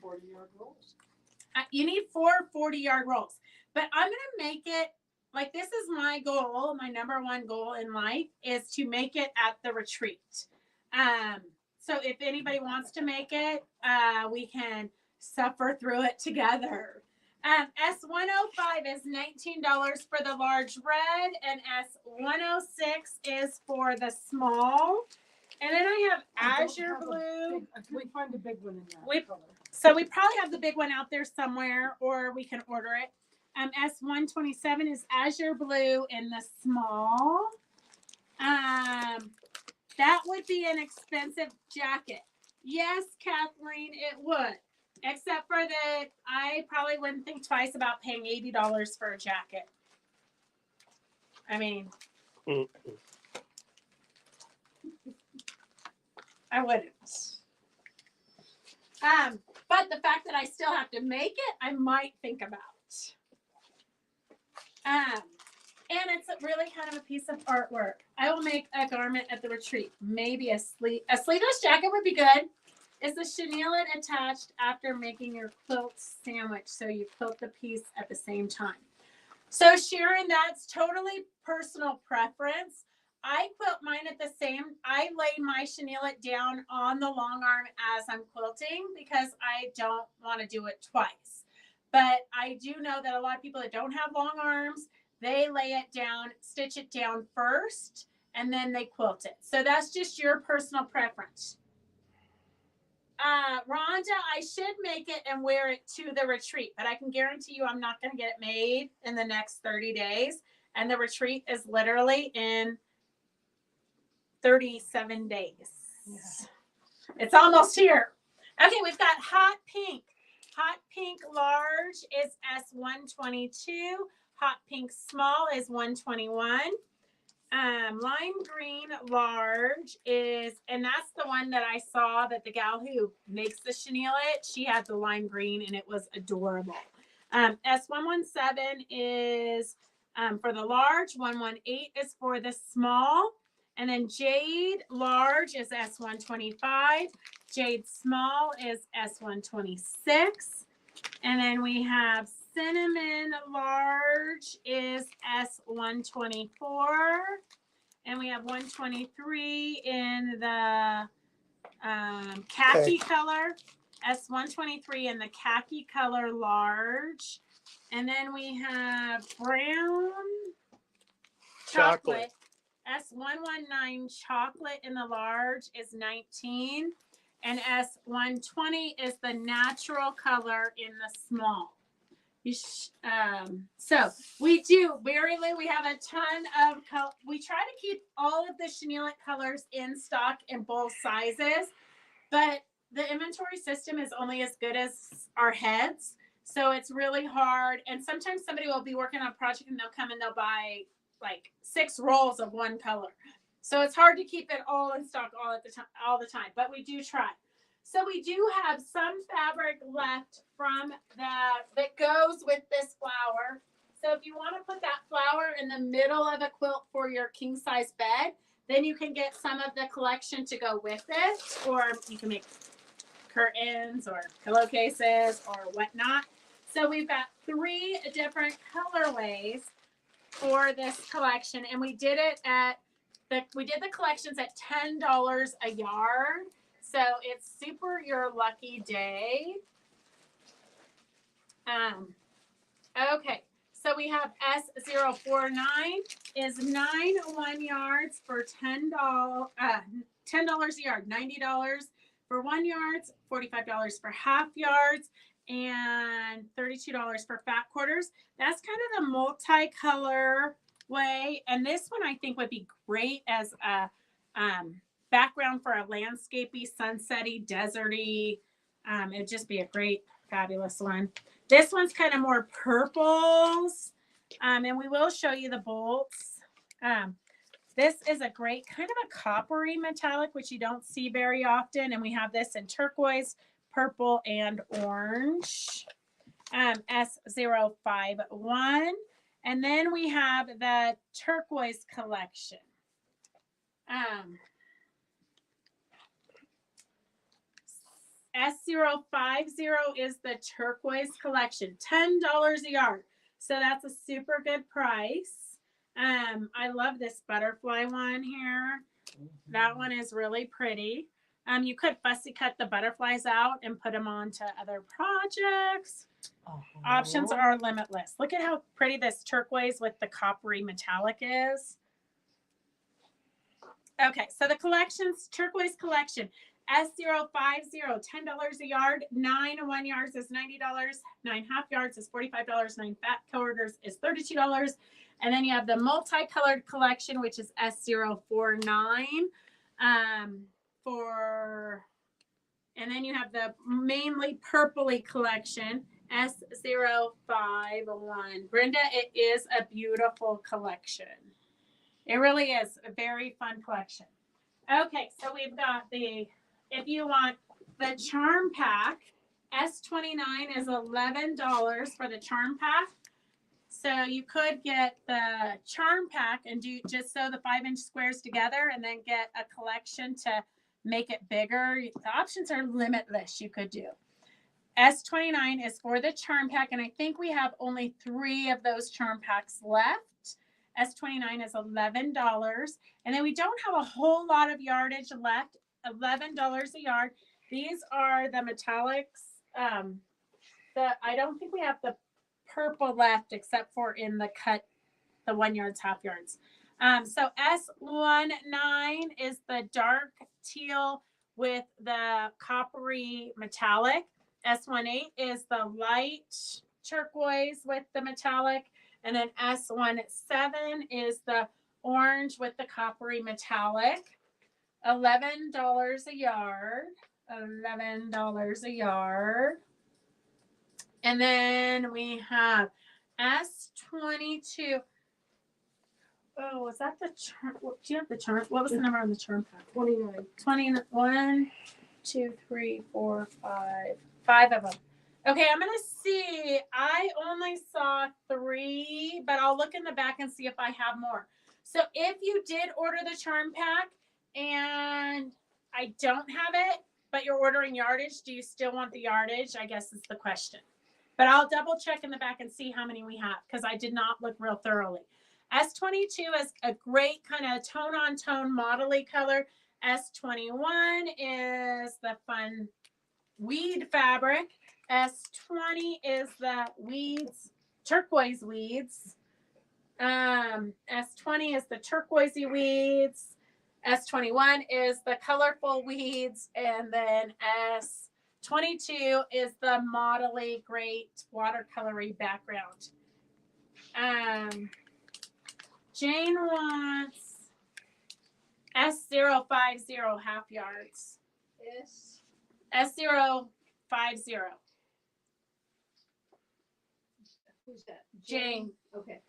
40-yard rolls. You need 4 40-yard rolls, but I'm going to make it like this is my goal. My number one goal in life is to make it at the retreat. So if anybody wants to make it, we can suffer through it together. S105 is $19 for the large red, and S106 is for the small. And then I have azure blue. We find a big one in that color. So we probably have the big one out there somewhere, or we can order it. S127 is azure blue in the small. That would be an expensive jacket. Yes, Kathleen, it would. Except for that, I probably wouldn't think twice about paying $80 for a jacket. I mean, I wouldn't. But the fact that I still have to make it, I might think about. And it's really kind of a piece of artwork. I will make a garment at the retreat. Maybe a sleeveless jacket would be good. Is the chenille attached after making your quilt sandwich so you quilt the piece at the same time? So Sharon, that's totally personal preference. I quilt mine at the same. I lay my chenille down on the long arm as I'm quilting because I don't want to do it twice. But I do know that a lot of people that don't have long arms, they lay it down, stitch it down first, and then they quilt it. So that's just your personal preference. Rhonda, I should make it and wear it to the retreat, but I can guarantee you I'm not going to get it made in the next 30 days. And the retreat is literally in 37 days. Yeah. It's almost here. Okay, we've got hot pink. Hot pink large is S122. Hot pink small is 121. Lime green large is, and that's the one that I saw that the gal who makes the chenille, she had the lime green and it was adorable. S117 is for the large, 118 is for the small, and then jade large is S125, jade small is S126, and then we have cinnamon large is S124, and we have 123 in the khaki color, S123 in the khaki color large, and then we have brown chocolate. S119 chocolate in the large is 19, and S120 is the natural color in the small. So we do, Mary Lou, we have a ton of we try to keep all of the chenille colors in stock in both sizes, but the inventory system is only as good as our heads. So it's really hard. And sometimes somebody will be working on a project and they'll come and they'll buy like 6 rolls of one color. So it's hard to keep it all in stock all the time, but we do try. So we do have some fabric left from that goes with this flower. So if you want to put that flower in the middle of a quilt for your king size bed, then you can get some of the collection to go with it, or you can make curtains or pillowcases or whatnot. So we've got 3 different colorways for this collection, and we did the collections at $10 a yard. So it's super your lucky day. Okay, so we have S049 is 9 1 yards for $10 a yard, $90 for 1 yards, $45 for half yards, and $32 for fat quarters. That's kind of the multicolor way, and this one I think would be great as a background for a landscapey, sunsetty, deserty. It'd just be a great, fabulous one. This one's kind of more purples, and we will show you the bolts. This is a great kind of a coppery metallic, which you don't see very often, and we have this in turquoise, purple, and orange. S051, and then we have the turquoise collection. S050 is the turquoise collection, $10 a yard. So that's a super good price. I love this butterfly one here. That one is really pretty. You could fussy cut the butterflies out and put them onto other projects. Options are limitless. Look at how pretty this turquoise with the coppery metallic is. Okay, so the collections, turquoise collection, S050, $10 a yard, 9 1 yards is $90, 9 half yards is $45, 9 fat quarters is $32. And then you have the multicolored collection, which is S049 and then you have the mainly purpley collection, S051. Brenda, it is a beautiful collection. It really is a very fun collection. Okay, so we've got if you want the charm pack, S29 is $11 for the charm pack. So you could get the charm pack and just sew the 5-inch squares together and then get a collection to make it bigger. The options are limitless. You could do. S29 is for the charm pack, and I think we have only 3 of those charm packs left. S29 is $11, and then we don't have a whole lot of yardage left. $11 a yard. These are the metallics. I don't think we have the purple left except for in the cut, the 1 yards, half yards. So S19 is the dark teal with the coppery metallic. S18 is the light turquoise with the metallic. And then S17 is the orange with the coppery metallic. $11 a yard. $11 a yard. And then we have S22. Oh, is that the charm? Do you have the charm? What was the number on the charm pack? 29. 21, 2, 3, 4, 5. 5 of them. Okay, I'm going to see. I only saw 3, but I'll look in the back and see if I have more. So if you did order the charm pack and I don't have it, but you're ordering yardage, do you still want the yardage? I guess is the question. But I'll double check in the back and see how many we have because I did not look real thoroughly. S22 is a great kind of tone-on-tone modelly color. S21 is the fun weed fabric. S20 is the weeds, turquoise weeds. S20 is the turquoisey weeds. S21 is the colorful weeds. And then S22 is the modelly, great watercolory background. Jane wants S050 half yards. Yes. S050. Who's that? Jane. Okay.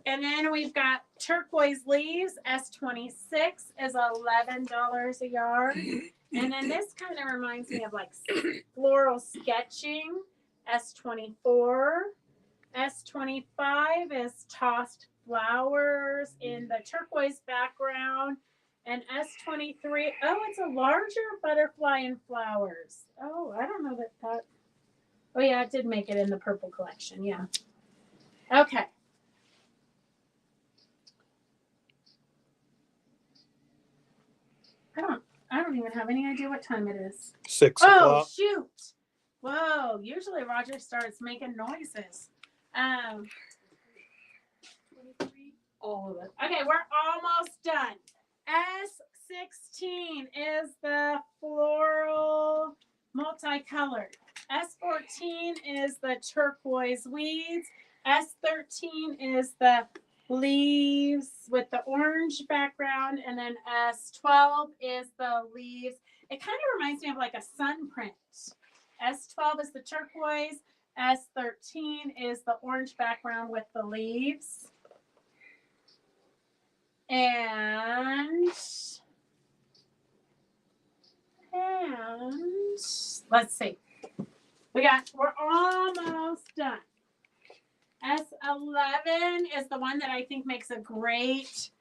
And then we've got turquoise leaves. S26 is $11 a yard. And then this kind of reminds me of like floral sketching. S24. S25 is tossed flowers in the turquoise background. And S23, oh, it's a larger butterfly and flowers. Oh, I don't know that. Oh, yeah, it did make it in the purple collection. Yeah. Okay. I don't even have any idea what time it is. 6 Oh, o'clock. shoot. Whoa. Usually Roger starts making noises. 23. All of it. Okay, we're almost done. S16 is the floral multicolored. S14 is the turquoise weeds. S13 is the leaves with the orange background. And then S12 is the leaves. It kind of reminds me of like a sun print. S12 is the turquoise. S13 is the orange background with the leaves. And let's see. We're almost done. S11 is the one that I think makes a great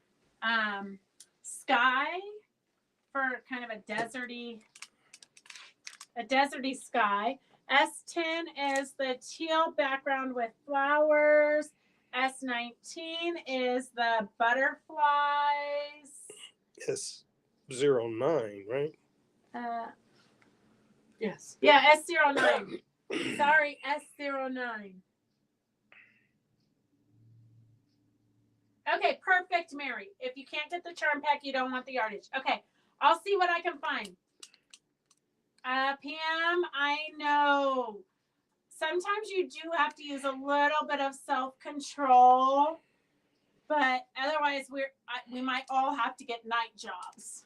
sky for kind of a deserty sky. S10 is the teal background with flowers. S19 is the butterflies. S09, right? Yes. Yeah, S09. Sorry, S09. Okay, perfect, Mary. If you can't get the charm pack, you don't want the yardage. Okay, I'll see what I can find. Pam, I know. Sometimes you do have to use a little bit of self-control, but otherwise we might all have to get night jobs.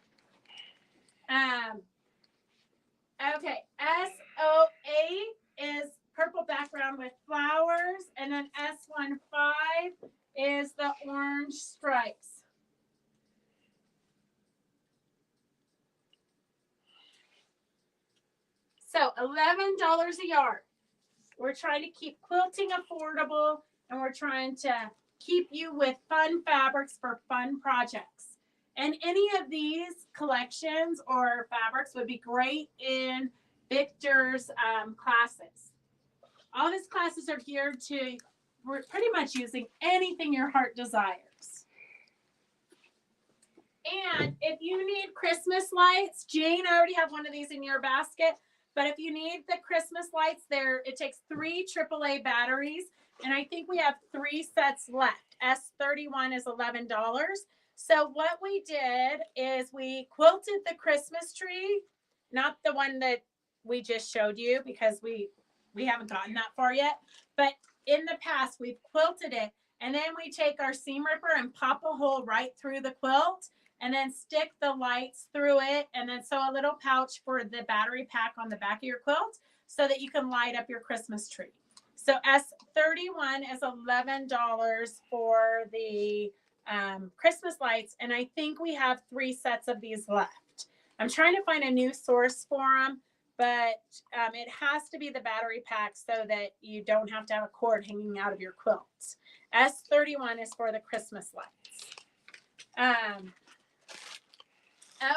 Okay, S08 is purple background with flowers, and then S15 is the orange stripes. So $11 a yard. We're trying to keep quilting affordable, and we're trying to keep you with fun fabrics for fun projects. And any of these collections or fabrics would be great in Victor's classes. All of his classes are geared to pretty much using anything your heart desires. And if you need Christmas lights, Jane, I already have one of these in your basket. But if you need the Christmas lights, it takes 3 AAA batteries. And I think we have 3 sets left. S31 is $11. So what we did is we quilted the Christmas tree, not the one that we just showed you because we haven't gotten that far yet. But in the past, we've quilted it. And then we take our seam ripper and pop a hole right through the quilt. And then stick the lights through it, and then sew a little pouch for the battery pack on the back of your quilt so that you can light up your Christmas tree. So S31 is $11 for the Christmas lights, and I think we have 3 sets of these left. I'm trying to find a new source for them, but it has to be the battery pack so that you don't have to have a cord hanging out of your quilt. S31 is for the Christmas lights.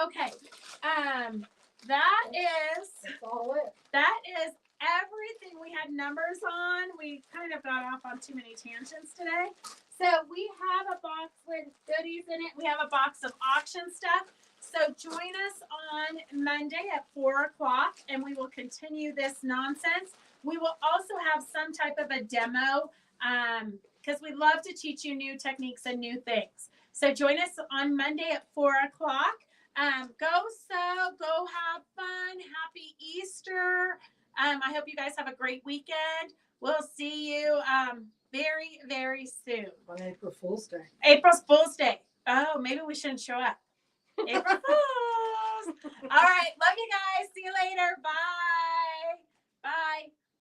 Okay, That's all it. that is everything we had numbers on. We kind of got off on too many tangents today. So we have a box with goodies in it. We have a box of auction stuff. So join us on Monday at 4 o'clock and we will continue this nonsense. We will also have some type of a demo because we love to teach you new techniques and new things. So join us on Monday at 4 o'clock. Go sew, go have fun. Happy Easter. I hope you guys have a great weekend. We'll see you very, very soon. On April Fool's Day. April Fool's Day. Oh, maybe we shouldn't show up. April Fools. All right. Love you guys. See you later. Bye. Bye.